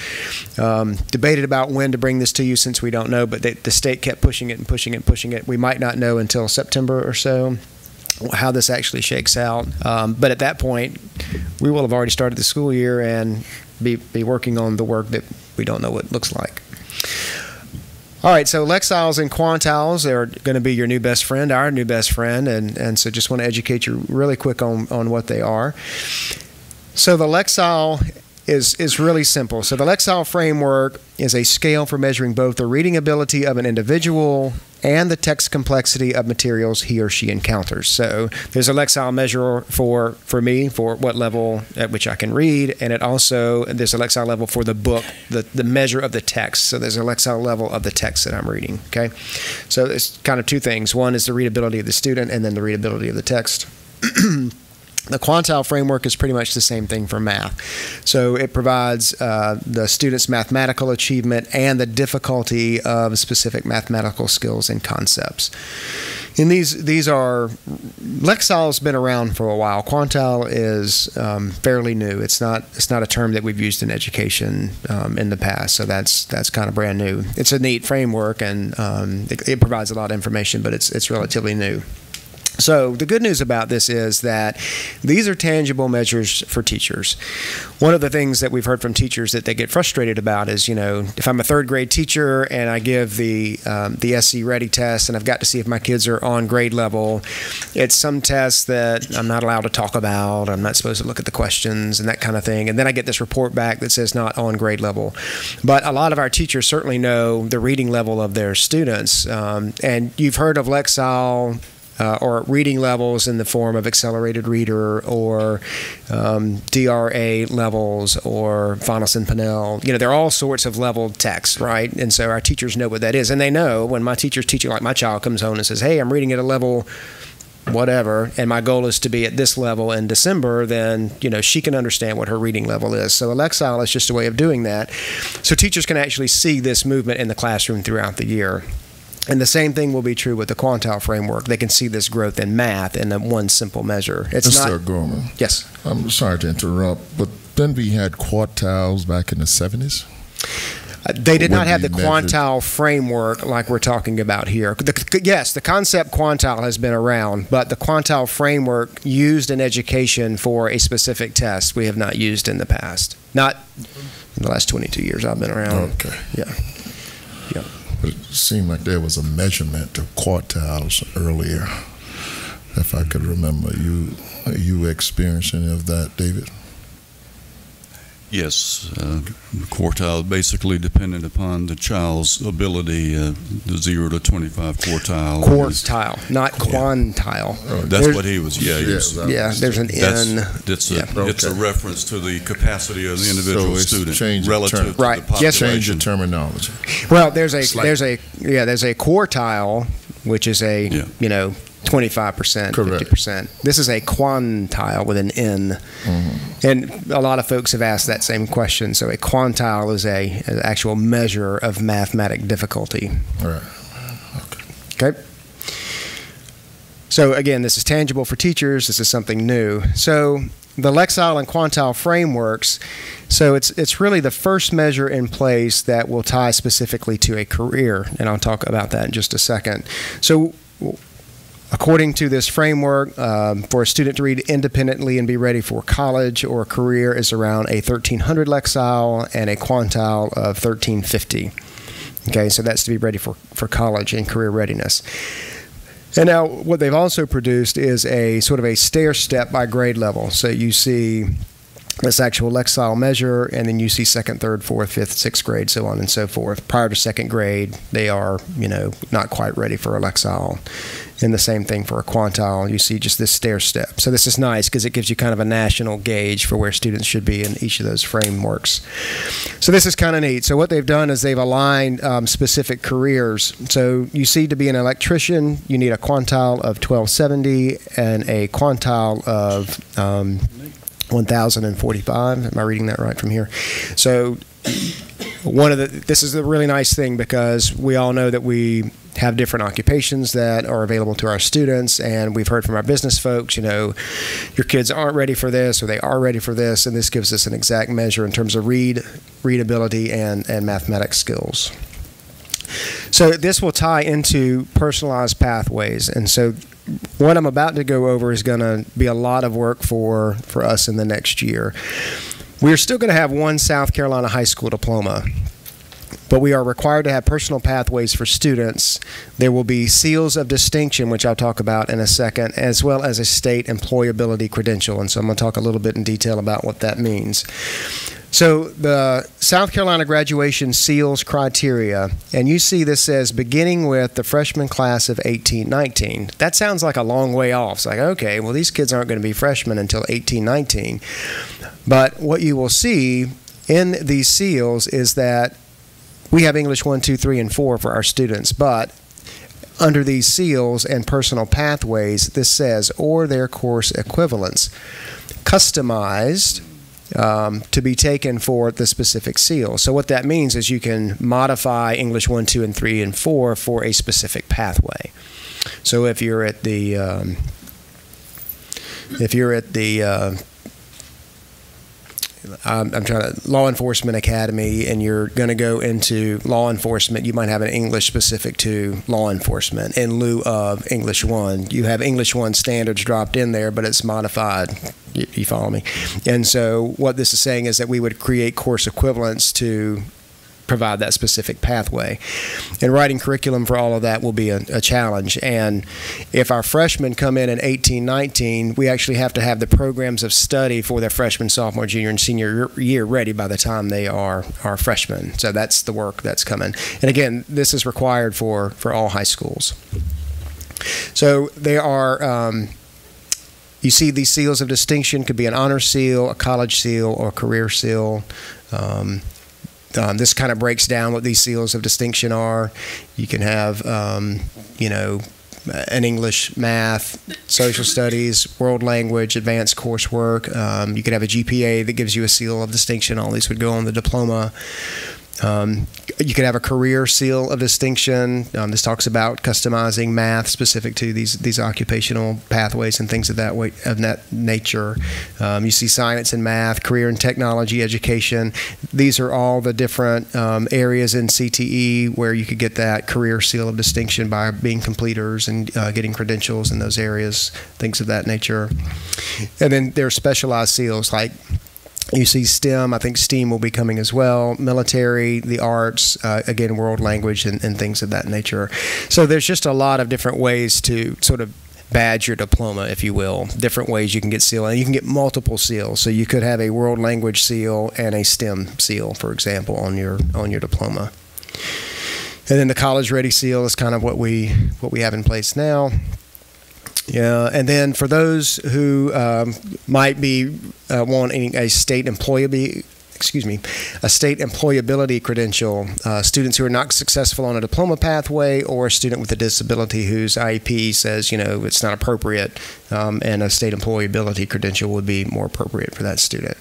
Debated about when to bring this to you since we don't know, but the state kept pushing it and pushing it and pushing it. We might not know until September or so how this actually shakes out. But at that point, we will have already started the school year and be working on the work that we don't know what it looks like. All right, so Lexiles and Quantiles are going to be your new best friend, our new best friend, and so just want to educate you really quick on what they are. So the Lexile is really simple. So the Lexile framework is a scale for measuring both the reading ability of an individual and the text complexity of materials he or she encounters. So there's a Lexile measure for me, for what level at which I can read, and there's a Lexile level for the book, the measure of the text. So there's a Lexile level of the text that I'm reading, okay? So there's kind of two things. One is the readability of the student, and then the readability of the text. The Quantile framework is pretty much the same thing for math. So it provides the student's mathematical achievement and the difficulty of specific mathematical skills and concepts. And these are, Lexile's been around for a while. Quantile is fairly new. It's not a term that we've used in education in the past, so that's kind of brand new. It's a neat framework, and it provides a lot of information, but it's relatively new. So the good news about this is that these are tangible measures for teachers. One of the things that we've heard from teachers that they get frustrated about is, if I'm a third grade teacher and I give the SC Ready test and I've got to see if my kids are on grade level, it's some test that I'm not allowed to talk about. I'm not supposed to look at the questions and that kind of thing. And then I get this report back that says not on grade level. But a lot of our teachers certainly know the reading level of their students. And you've heard of Lexile, or reading levels in the form of accelerated reader or DRA levels or Faunus and Pinnell. There are all sorts of leveled text, right? And so our teachers know what that is. And they know when my teacher's teaching, like my child comes home and says, hey, I'm reading at a level whatever, and my goal is to be at this level in December, then, she can understand what her reading level is. So Lexile is just a way of doing that. So teachers can actually see this movement in the classroom throughout the year. And the same thing will be true with the quantile framework. They can see this growth in math in one simple measure. It's Mr. Gorman. Yes. I'm sorry to interrupt, but then we had quartiles back in the 70s. They did not have the quantile framework like we're talking about here. Yes, the concept quantile has been around, but the quantile framework used in education for a specific test we have not used in the past. Not in the last 22 years I've been around. Okay. Yeah. Yeah. But it seemed like there was a measurement of quartiles earlier, if I could remember. You experiencing of that, David? Yes, quartile basically dependent upon the child's ability, the 0 to 25 quartile. Quartile, not quantile. Oh, that's what he was. There's an N. It's a reference to the capacity of the individual student relative to the population. Change the terminology. Well, there's a quartile, which is a 25%, 50%. This is a quantile with an N. Mm-hmm. And a lot of folks have asked that same question. So a quantile is an actual measure of mathematic difficulty. All right. Okay. So again, this is tangible for teachers. This is something new. So the Lexile and quantile frameworks, so it's really the first measure in place that will tie specifically to a career. And I'll talk about that in just a second. So according to this framework, for a student to read independently and be ready for college or a career is around a 1300 Lexile and a quantile of 1350. Okay, so that's to be ready for college and career readiness. And now what they've also produced is a sort of a stair step by grade level. So you see this actual Lexile measure, and then you see second, third, fourth, fifth, sixth grade, so on and so forth. Prior to second grade, they are, not quite ready for a Lexile. And the same thing for a quantile. You see just this stair step. So this is nice because it gives you kind of a national gauge for where students should be in each of those frameworks. So this is kind of neat. So what they've done is they've aligned specific careers. So you see, to be an electrician, you need a quantile of 1270 and a quantile of 1045. Am I reading that right from here? So this is a really nice thing because we all know that we have different occupations that are available to our students, and we've heard from our business folks, your kids aren't ready for this or they are ready for this, and this gives us an exact measure in terms of readability and mathematics skills. So this will tie into personalized pathways, and so what I'm about to go over is going to be a lot of work for us in the next year. We're still going to have one South Carolina high school diploma, but we are required to have personal pathways for students. There will be seals of distinction, which I'll talk about in a second, as well as a state employability credential. And so I'm going to talk a little bit in detail about what that means. So the South Carolina graduation seals criteria, and you see this says beginning with the freshman class of 1819. That sounds like a long way off. It's like, okay, well, these kids aren't going to be freshmen until 1819. But what you will see in these seals is that we have English 1, 2, 3, and 4 for our students, but under these seals and personal pathways, this says, or their course equivalents, customized to be taken for the specific seal. So what that means is you can modify English 1, 2, and 3, and 4 for a specific pathway. So if you're at the I'm trying to, law enforcement academy, and you're going to go into law enforcement, you might have an English specific to law enforcement in lieu of English 1. You have English 1 standards dropped in there, but it's modified. You follow me? And so what this is saying is that we would create course equivalents to provide that specific pathway. And writing curriculum for all of that will be a challenge. And if our freshmen come in 18, 19, we actually have to have the programs of study for their freshman, sophomore, junior, and senior year ready by the time they are freshmen. So that's the work that's coming. And again, this is required for all high schools. So there are, you see these seals of distinction could be an honor seal, a college seal, or a career seal. This kind of breaks down what these seals of distinction are. You can have, you know, an English, math, social studies, world language, advanced coursework. You could have a GPA that gives you a seal of distinction. All these would go on the diploma. You could have a career seal of distinction. This talks about customizing math specific to these occupational pathways and things of that nature. You see science and math, career and technology education. These are all the different areas in CTE where you could get that career seal of distinction by being completers and getting credentials in those areas, things of that nature. And then there are specialized seals like you see STEM, I think STEAM will be coming as well, military, the arts, again, world language and things of that nature. So there's just a lot of different ways to sort of badge your diploma, if you will, different ways you can get sealed. And you can get multiple seals. So you could have a world language seal and a STEM seal, for example, on your diploma. And then the college ready seal is kind of what we have in place now. Yeah, and then for those who might be wanting a state employability credential, students who are not successful on a diploma pathway, or a student with a disability whose IEP says, you know, it's not appropriate, and a state employability credential would be more appropriate for that student.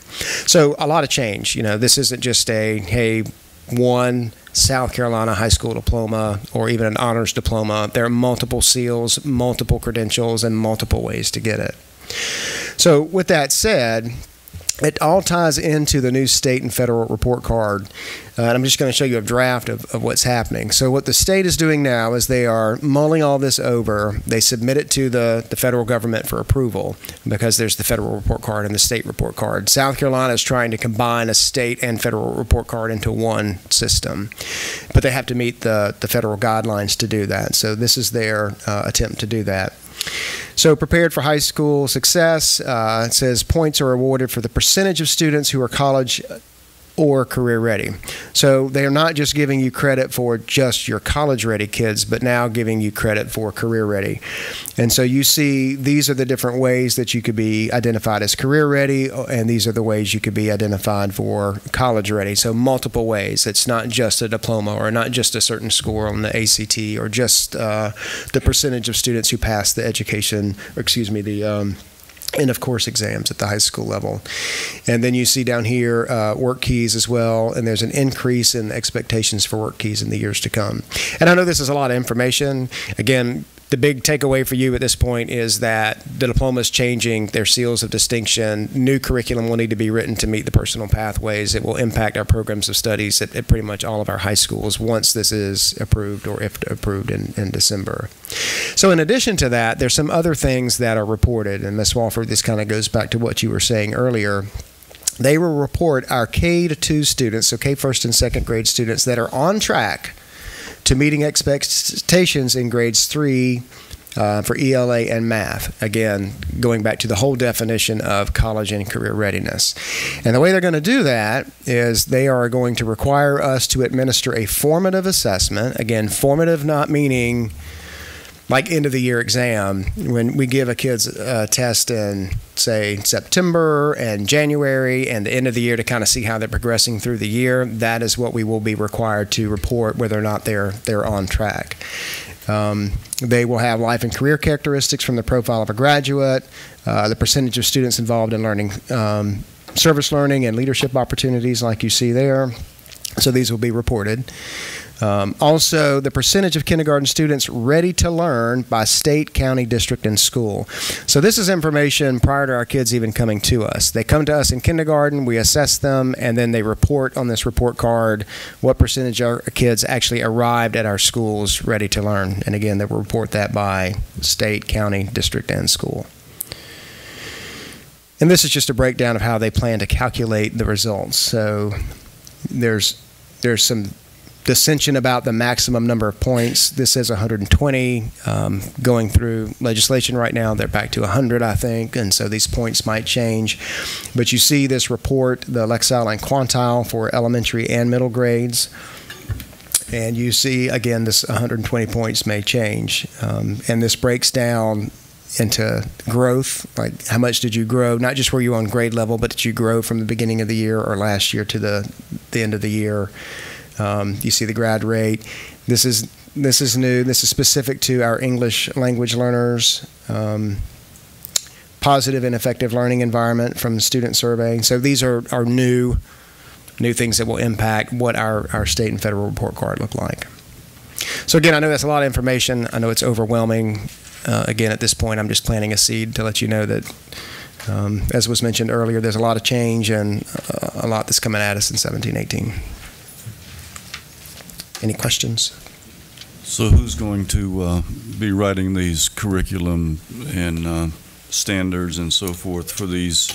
So a lot of change. You know, this isn't just hey, one South Carolina high school diploma or even an honors diploma. There are multiple seals, multiple credentials, and multiple ways to get it. So with that said, it all ties into the new state and federal report card. And I'm just going to show you a draft of what's happening. So what the state is doing now is they are mulling all this over. They submit it to the federal government for approval because there's the federal report card and the state report card. South Carolina is trying to combine a state and federal report card into one system. But they have to meet the federal guidelines to do that. So this is their attempt to do that. So prepared for high school success, it says points are awarded for the percentage of students who are college or career ready. So they are not just giving you credit for just your college ready kids, but now giving you credit for career ready. And so you see these are the different ways that you could be identified as career ready, and these are the ways you could be identified for college ready. So multiple ways. It's not just a diploma or not just a certain score on the ACT or just the percentage of students who pass the education, or excuse me, the end of course exams at the high school level. And then you see down here work keys as well, and there's an increase in expectations for work keys in the years to come. And I know this is a lot of information. Again, the big takeaway for you at this point is that the diploma is changing, their seals of distinction, new curriculum will need to be written to meet the personal pathways. It will impact our programs of studies at pretty much all of our high schools once this is approved or if approved in December. So in addition to that, there's some other things that are reported, and Ms. Walford, this kind of goes back to what you were saying earlier. They will report our K-2 students, so K first and second grade students that are on track to meeting expectations in grades 3 for ELA and math. Again, going back to the whole definition of college and career readiness. And the way they're going to do that is they are going to require us to administer a formative assessment. Again, formative not meaning like end of the year exam. When we give a kid's a test in, say, September and January and the end of the year to kind of see how they're progressing through the year, that is what we will be required to report whether or not they're on track. They will have life and career characteristics from the profile of a graduate, the percentage of students involved in learning, service learning and leadership opportunities like you see there. So these will be reported. Also, the percentage of kindergarten students ready to learn by state, county, district, and school. So this is information prior to our kids even coming to us. They come to us in kindergarten, we assess them, and then they report on this report card what percentage of our kids actually arrived at our schools ready to learn. And again, they will report that by state, county, district, and school. And this is just a breakdown of how they plan to calculate the results. So there's some dissension about the maximum number of points. This says 120. Going through legislation right now, they're back to 100, I think, and so these points might change. But you see this report, the Lexile and Quantile for elementary and middle grades. And you see, again, this 120 points may change. And this breaks down into growth, like how much did you grow, not just were you on grade level, but did you grow from the beginning of the year or last year to the end of the year. You see the grad rate. This is new. This is specific to our English language learners. Positive and effective learning environment from the student survey. So these are new things that will impact what our state and federal report card look like. So again, I know that's a lot of information. I know it's overwhelming. Again, at this point, I'm just planting a seed to let you know that, as was mentioned earlier, there's a lot of change and a lot that's coming at us in 17-18. Any questions? So who's going to be writing these curriculum and standards and so forth for these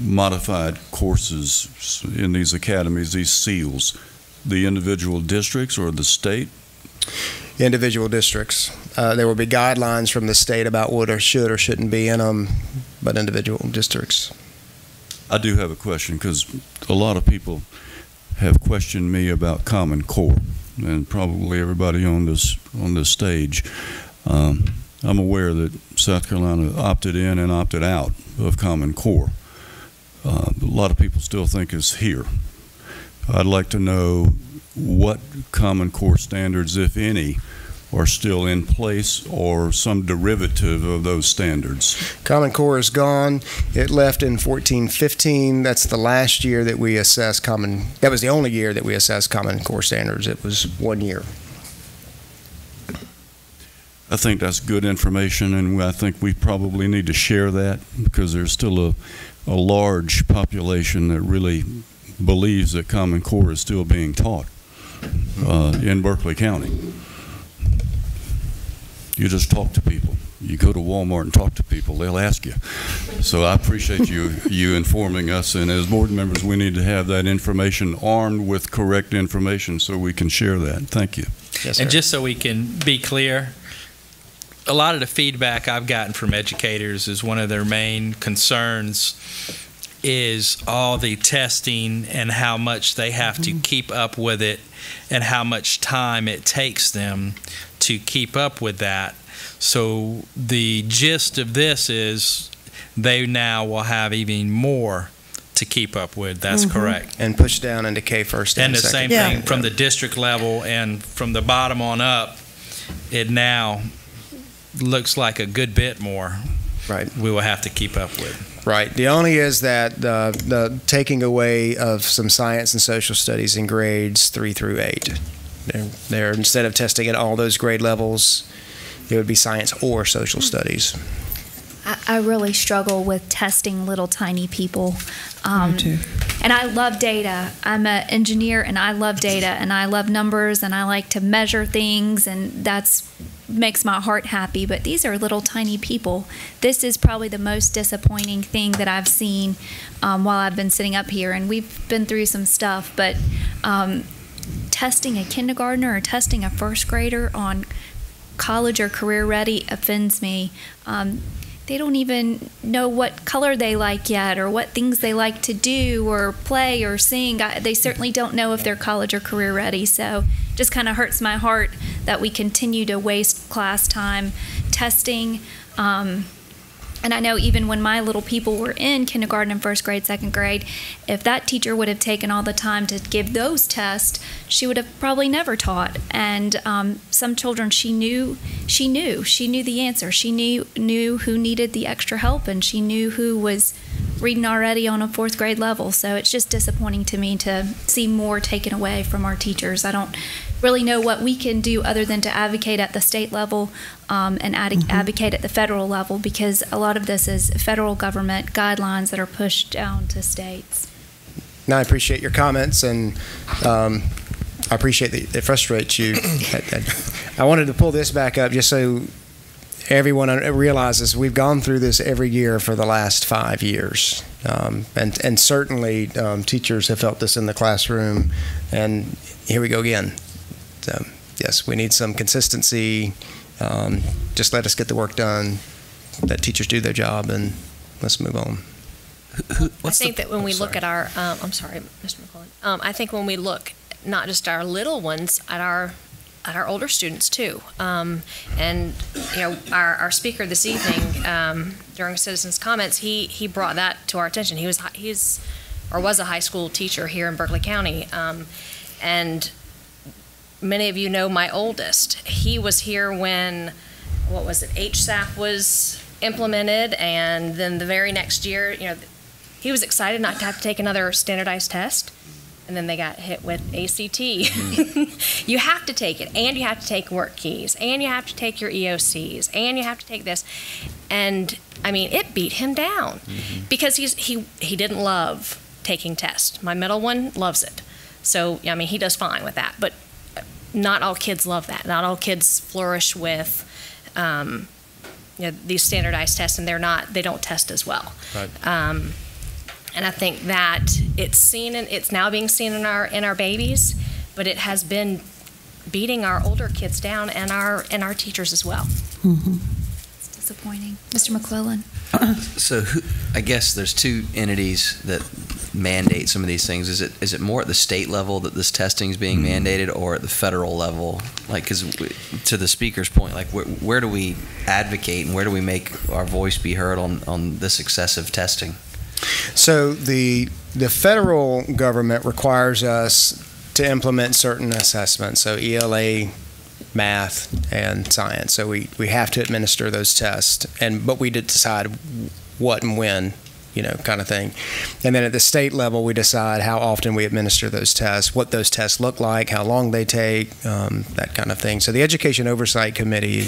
modified courses in these academies, these SEALs? The individual districts or the state? Individual districts. There will be guidelines from the state about what or should or shouldn't be in them, but individual districts. I do have a question because a lot of people have questioned me about Common Core, and probably everybody on this stage. I'm aware that South Carolina opted in and opted out of Common Core. A lot of people still think it's here. I'd like to know what Common Core standards, if any, are still in place or some derivative of those standards. Common Core is gone. It left in 14-15. That's the last year that we assessed that was the only year that we assessed Common Core standards. It was 1 year. I think that's good information, and I think we probably need to share that because there's still a large population that really believes that Common Core is still being taught in Berkeley County. You just talk to people. You go to Walmart and talk to people, they'll ask you. So I appreciate you informing us, and as board members, we need to have that information armed with correct information so we can share that. Thank you. Yes, sir. And just so we can be clear, a lot of the feedback I've gotten from educators is one of their main concerns is all the testing and how much they have to keep up with it and how much time it takes them to keep up with that. So the gist of this is they now will have even more to keep up with. That's correct. And push down into K first and the second. same thing from the district level and from the bottom on up, it now looks like a good bit more we will have to keep up with. Right. The only is that the taking away of some science and social studies in grades 3 through 8. They're instead of testing at all those grade levels, it would be science or social studies. I really struggle with testing little tiny people. And I love data. I'm an engineer and I love data and I love numbers and I like to measure things, and that's makes my heart happy. But these are little tiny people. This is probably the most disappointing thing that I've seen while I've been sitting up here, and we've been through some stuff, but testing a kindergartner or testing a first grader on college or career ready offends me. They don't even know what color they like yet or what things they like to do or play or sing. They certainly don't know if they're college or career ready. So it just kind of hurts my heart that we continue to waste class time testing. And I know even when my little people were in kindergarten and first grade, second grade, if that teacher would have taken all the time to give those tests, she would have probably never taught. And some children she knew the answer. She knew who needed the extra help, and she knew who was reading already on a 4th grade level. So it's just disappointing to me to see more taken away from our teachers. I don't really know what we can do other than to advocate at the state level and advocate at the federal level, because a lot of this is federal government guidelines that are pushed down to states. No, I appreciate your comments, and I appreciate that it frustrates you. I wanted to pull this back up just so everyone realizes we've gone through this every year for the last 5 years. And certainly teachers have felt this in the classroom, and here we go again. So, yes, we need some consistency. Just let us get the work done, let teachers do their job, and let's move on. I think that when we look at our, I'm sorry, Mr. McClellan. I think when we look not just our little ones, at our older students too. And you know, our speaker this evening during citizens' comments, he brought that to our attention. He was a high school teacher here in Berkeley County, and many of you know my oldest. He was here when, what was it, HSAP was implemented, and then the very next year, you know, he was excited not to have to take another standardized test, and then they got hit with ACT. You have to take it, and you have to take work keys, and you have to take your EOCs, and you have to take this. And I mean, it beat him down because he didn't love taking tests. My middle one loves it. So, I mean, he does fine with that, but not all kids love that. Not all kids flourish with you know, these standardized tests, and they don't test as well. Right. And I think that it's now being seen in our babies, but it has been beating our older kids down and our teachers as well. It's disappointing. Mr. McClellan. So I guess there's two entities that mandate some of these things. Is it more at the state level that this testing is being mandated, or at the federal level? Like, because to the speaker's point, like where do we advocate and where do we make our voice be heard on this excessive testing? So the federal government requires us to implement certain assessments, so ELA, math, and science. So we have to administer those tests, but we did decide what and when, you know, kind of thing. And then at the state level, we decide how often we administer those tests, what those tests look like, how long they take, that kind of thing. So the Education Oversight Committee,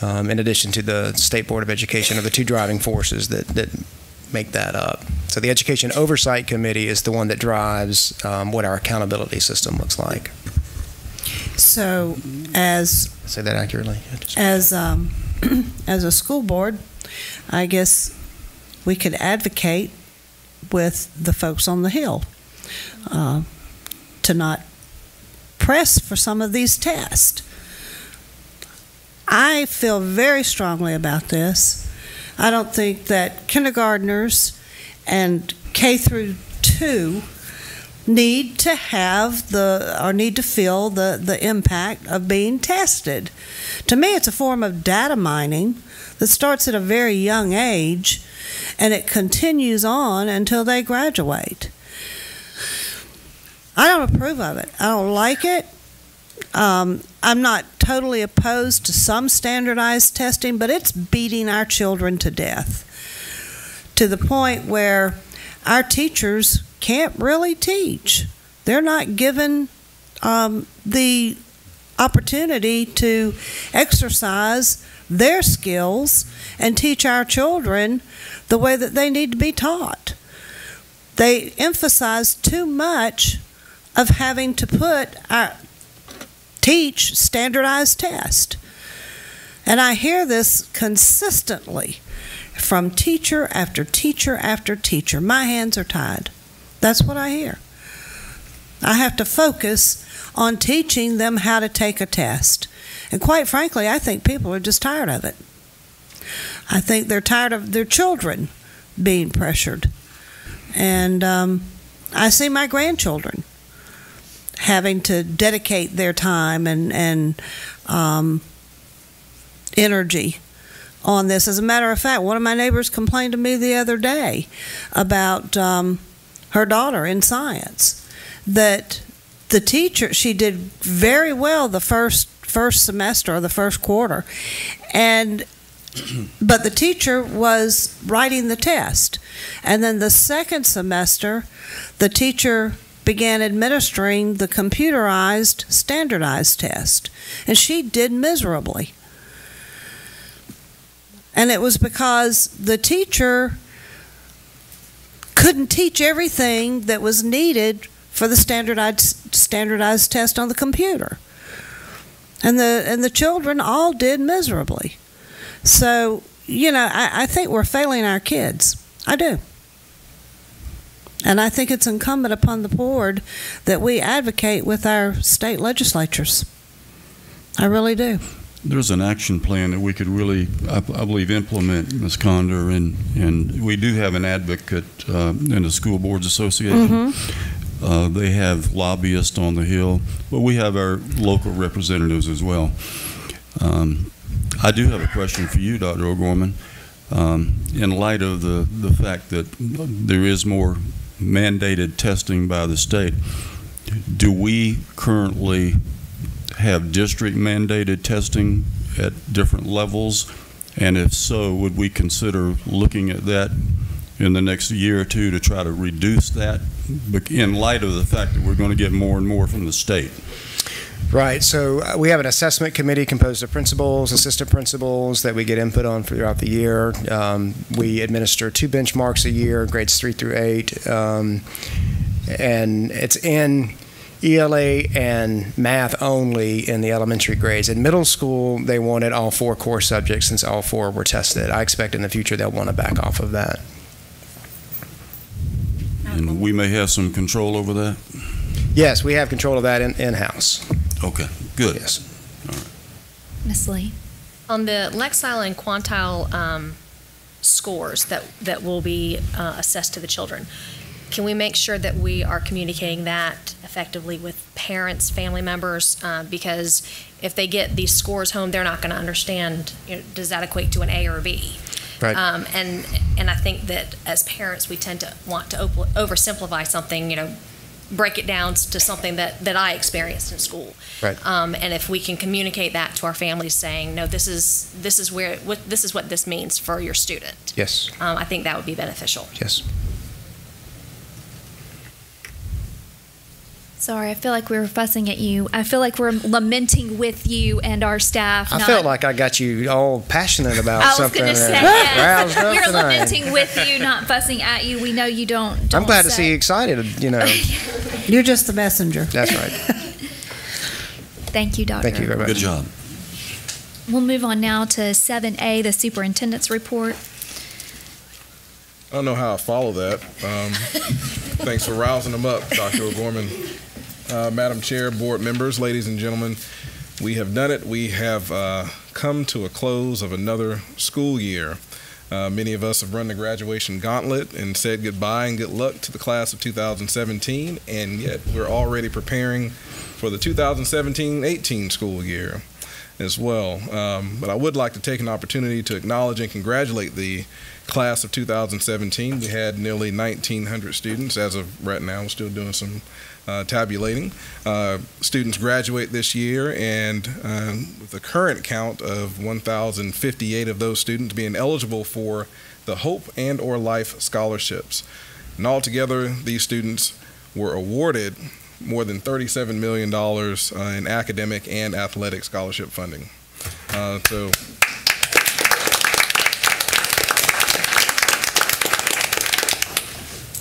in addition to the State Board of Education, are the two driving forces that make that up. So the Education Oversight Committee is the one that drives what our accountability system looks like. So, say that accurately. As a school board, I guess we could advocate with the folks on the Hill to not press for some of these tests. I feel very strongly about this. I don't think that kindergartners and K through 2 need to feel the impact of being tested. To me, it's a form of data mining that starts at a very young age and it continues on until they graduate. I don't approve of it. I don't like it. I'm not totally opposed to some standardized testing, but it's beating our children to death to the point where our teachers can't really teach. They're not given the opportunity to exercise their skills and teach our children the way that they need to be taught. They emphasize too much of having to teach standardized tests. And I hear this consistently from teacher after teacher after teacher. My hands are tied. That's what I hear. I have to focus on teaching them how to take a test. And quite frankly, I think people are just tired of it. I think they're tired of their children being pressured. And I see my grandchildren having to dedicate their time and energy on this. As a matter of fact, one of my neighbors complained to me the other day about her daughter in science, that the teacher, she did very well the first semester or the first quarter, and but the teacher was writing the test. And then the second semester, the teacher began administering the computerized standardized test, and she did miserably. And it was because the teacher couldn't teach everything that was needed for the standardized test on the computer. And the children all did miserably. So, I think we're failing our kids. I do. And I think it's incumbent upon the board that we advocate with our state legislatures. I really do. There's an action plan that we could really, I believe, implement, Ms. Condor, and we do have an advocate in the School Boards Association. Mm-hmm. They have lobbyists on the Hill, but we have our local representatives as well. I do have a question for you, Dr. O'Gorman. In light of the fact that there is more mandated testing by the state, do we currently have district mandated testing at different levels? And if so, would we consider looking at that in the next year or two to try to reduce that in light of the fact that we're going to get more and more from the state? Right. So we have an assessment committee composed of principals, assistant principals that we get input on throughout the year. We administer 2 benchmarks a year, grades 3 through 8. And it's in ELA and math only in the elementary grades. In middle school, they wanted all 4 core subjects since all 4 were tested. I expect in the future they'll want to back off of that. And we may have some control over that? Yes, we have control of that in-house. Okay, good. Yes. All right. Ms. Lee? On the Lexile and Quantile scores that will be assessed to the children, can we make sure that we are communicating that effectively with parents, family members? Because if they get these scores home, they're not going to understand, does that equate to an A or a B? Right. And I think that as parents, we tend to want to oversimplify something, break it down to something that I experienced in school. Right. And if we can communicate that to our families, saying, no, this is what this means for your student. Yes. I think that would be beneficial. Yes. Sorry, I feel like we were fussing at you. I feel like we're lamenting with you and our staff. I felt like I got you all passionate about something. I was going to say, yes. We're lamenting with you, not fussing at you. We know you don't I'm glad to see you excited, You're just the messenger. That's right. Thank you, Doctor. Thank you very much. Good job. We'll move on now to 7A, the superintendent's report. I don't know how I follow that. Thanks for rousing them up, Dr. O'Gorman. Madam Chair, board members, ladies and gentlemen, we have done it. We have come to a close of another school year. Many of us have run the graduation gauntlet and said goodbye and good luck to the class of 2017, and yet we're already preparing for the 2017-18 school year as well. But I would like to take an opportunity to acknowledge and congratulate the class of 2017. We had nearly 1,900 students. As of right now, we're still doing some tabulating. Students graduate this year, and with the current count of 1,058 of those students being eligible for the Hope and or Life scholarships. And altogether, these students were awarded more than $37 million in academic and athletic scholarship funding.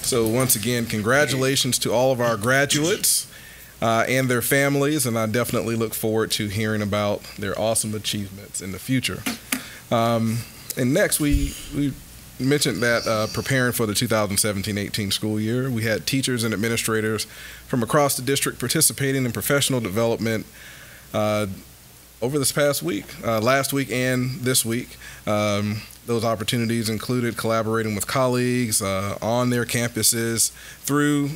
So once again, congratulations to all of our graduates and their families, and I definitely look forward to hearing about their awesome achievements in the future. And next, we mentioned that preparing for the 2017-18 school year, we had teachers and administrators from across the district participating in professional development over this past week, last week and this week. Those opportunities included collaborating with colleagues on their campuses through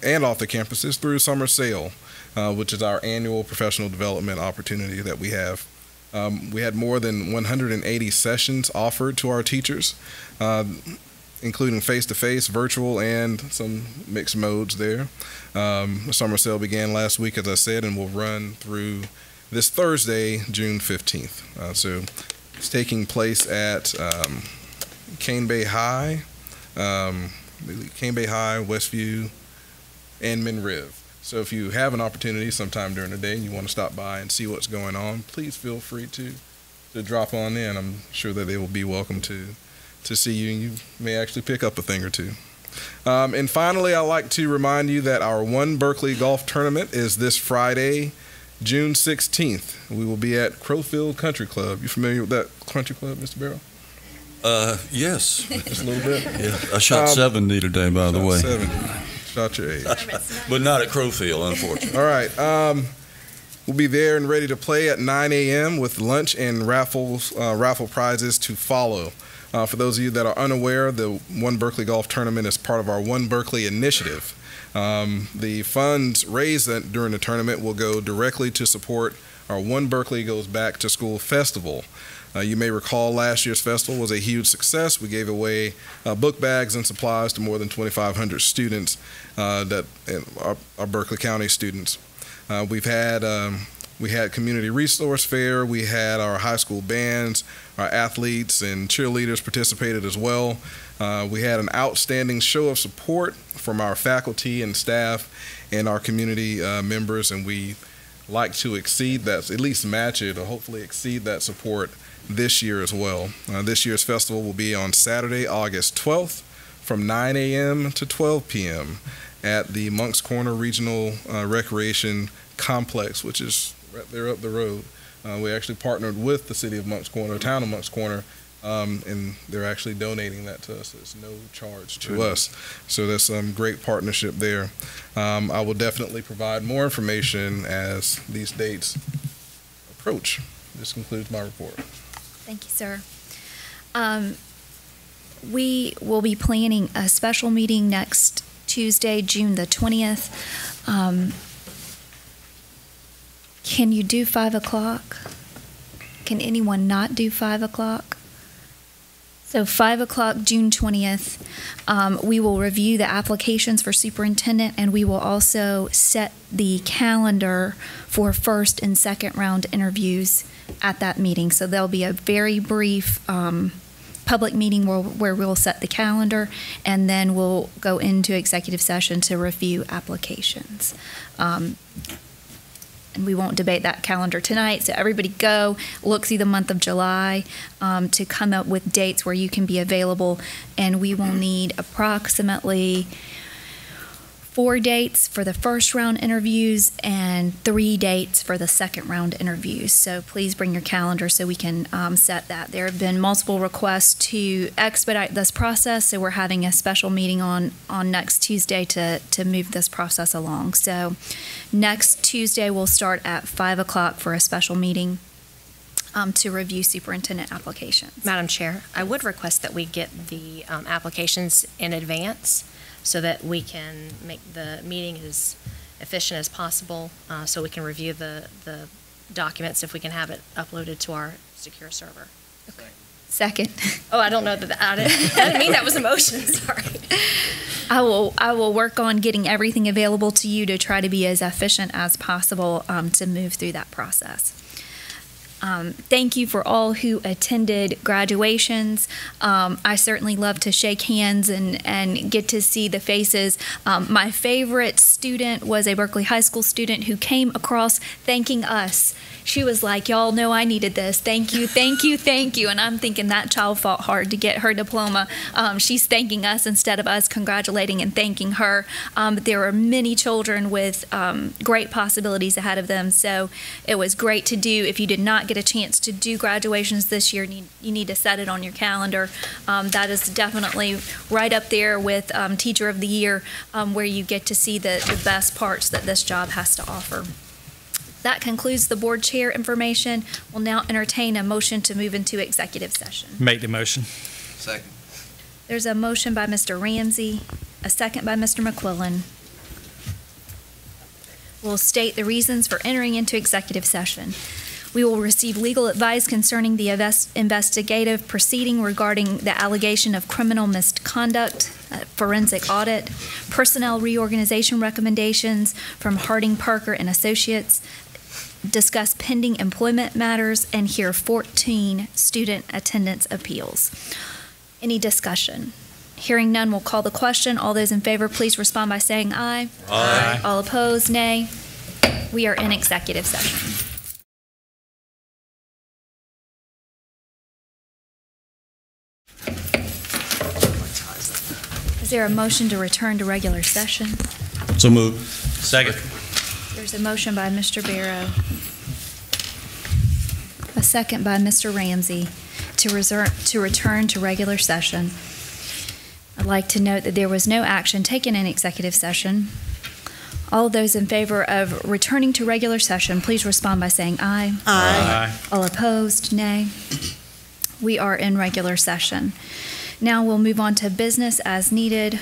and off the campuses through Summer Sail, which is our annual professional development opportunity that we have. We had more than 180 sessions offered to our teachers, including face-to-face, virtual, and some mixed modes there. The Summer Sail began last week, as I said, and will run through this Thursday, June 15th. So It's taking place at Cane Bay High, Westview, and Monriv. So if you have an opportunity sometime during the day and you want to stop by and see what's going on, please feel free to drop on in. I'm sure that they will be welcome to see you, and you may actually pick up a thing or two. And finally, I'd like to remind you that our One Berkeley Golf Tournament is this Friday, June 16th. We will be at Crowfield Country Club. You familiar with that country club, Mr. Barrow? Yes. Just a little bit? Yeah. I shot 70 today, by the way. 70. Shot your age. But not at Crowfield, unfortunately. All right. We'll be there and ready to play at 9 a.m. with lunch and raffle prizes to follow. For those of you that are unaware, the One Berkeley Golf Tournament is part of our One Berkeley initiative. The funds raised during the tournament will go directly to support our One Berkeley Goes Back to School Festival. You may recall last year's festival was a huge success. We gave away book bags and supplies to more than 2,500 students, our Berkeley County students. We had community resource fair. We had our high school bands, our athletes and cheerleaders participated as well. We had an outstanding show of support from our faculty and staff and our community members, and we like to exceed that, at least match it, or hopefully exceed that support this year as well. This year's festival will be on Saturday, August 12th from 9 a.m. to 12 p.m. at the Moncks Corner Regional Recreation Complex, which is right there up the road. We actually partnered with the city of Moncks Corner, town of Moncks Corner, and they're actually donating that to us. It's no charge to us. So that's some great partnership there. I will definitely provide more information as these dates approach. This concludes my report. Thank you, sir. We will be planning a special meeting next Tuesday, June the 20th. Can you do 5 o'clock? Can anyone not do 5 o'clock? So 5 o'clock, June 20th, we will review the applications for superintendent, and we will also set the calendar for first and second round interviews at that meeting. So there'll be a very brief public meeting where we'll set the calendar, and then we'll go into executive session to review applications. And we won't debate that calendar tonight, so everybody go look through the month of July to come up with dates where you can be available, and we will need approximately 4 dates for the first round interviews and 3 dates for the second round interviews. So please bring your calendar so we can set that. There have been multiple requests to expedite this process, so we're having a special meeting on next Tuesday to move this process along. So next Tuesday we'll start at 5 o'clock for a special meeting to review superintendent applications. Madam Chair, I would request that we get the applications in advance, so that we can make the meeting as efficient as possible, so we can review the documents if we can have it uploaded to our secure server. Okay. Second. Oh, I don't know that. I didn't mean that was a motion. Sorry. I will work on getting everything available to you to try to be as efficient as possible to move through that process. Thank you for all who attended graduations. I certainly love to shake hands and get to see the faces. My favorite student was a Berkeley High School student who came across thanking us. She was like, "Y'all know I needed this. Thank you, thank you, thank you." And I'm thinking that child fought hard to get her diploma. She's thanking us instead of us congratulating and thanking her. There are many children with great possibilities ahead of them, so it was great to do. If you did not get a chance to do graduations this year, you need to set it on your calendar. That is definitely right up there with Teacher of the Year, where you get to see the best parts that this job has to offer. That concludes the board chair information. We'll now entertain a motion to move into executive session. Make the motion. Second. There's a motion by Mr. Ramsey, a second by Mr. McQuillan. We'll state the reasons for entering into executive session. We will receive legal advice concerning the investigative proceeding regarding the allegation of criminal misconduct, forensic audit, personnel reorganization recommendations from Harding, Parker and Associates, discuss pending employment matters, and hear 14 student attendance appeals. Any discussion? Hearing none, we'll call the question. All those in favor, please respond by saying aye. Aye. All opposed, nay. We are in executive session. Is there a motion to return to regular session? So moved. Second. There's a motion by Mr. Barrow, a second by Mr. Ramsey to return to regular session. I'd like to note that there was no action taken in executive session. All of those in favor of returning to regular session, please respond by saying aye. Aye. All opposed, nay. We are in regular session. Now we'll move on to business as needed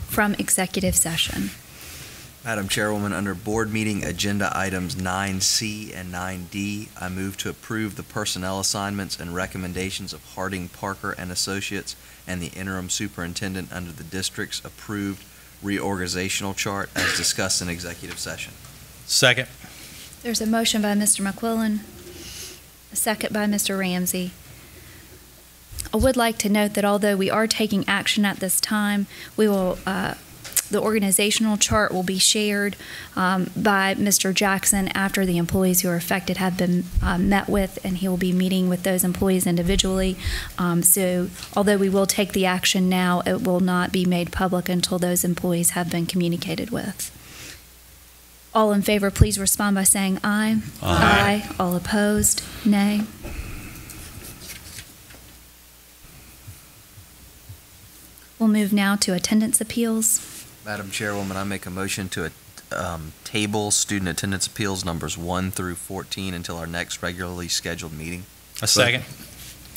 from executive session. Madam Chairwoman, under board meeting agenda items 9C and 9D, I move to approve the personnel assignments and recommendations of Harding, Parker and Associates and the interim superintendent under the district's approved reorganizational chart as discussed in executive session. Second. There's a motion by Mr. McQuillan, a second by Mr. Ramsey. I would like to note that although we are taking action at this time, we will the organizational chart will be shared by Mr. Jackson after the employees who are affected have been met with, and he will be meeting with those employees individually. So although we will take the action now, it will not be made public until those employees have been communicated with. All in favor, please respond by saying aye. Aye. All opposed, nay. We'll move now to attendance appeals. Madam Chairwoman, I make a motion to table student attendance appeals numbers 1 through 14 until our next regularly scheduled meeting. A second.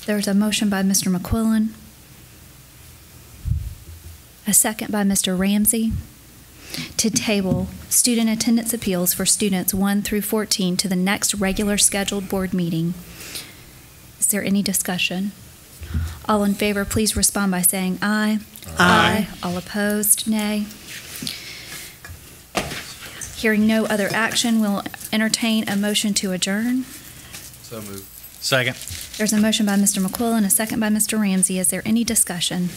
There's a motion by Mr. McQuillan, a second by Mr. Ramsey, to table student attendance appeals for students 1 through 14 to the next regular scheduled board meeting. Is there any discussion? All in favor, please respond by saying aye. Aye. All opposed, nay. Hearing no other action, we'll entertain a motion to adjourn. So moved. Second. There's a motion by Mr. McQuillan, a second by Mr. Ramsey. Is there any discussion?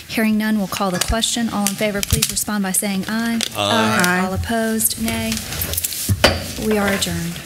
Hearing none, we'll call the question. All in favor, please respond by saying aye. Aye. All opposed, nay. We are adjourned.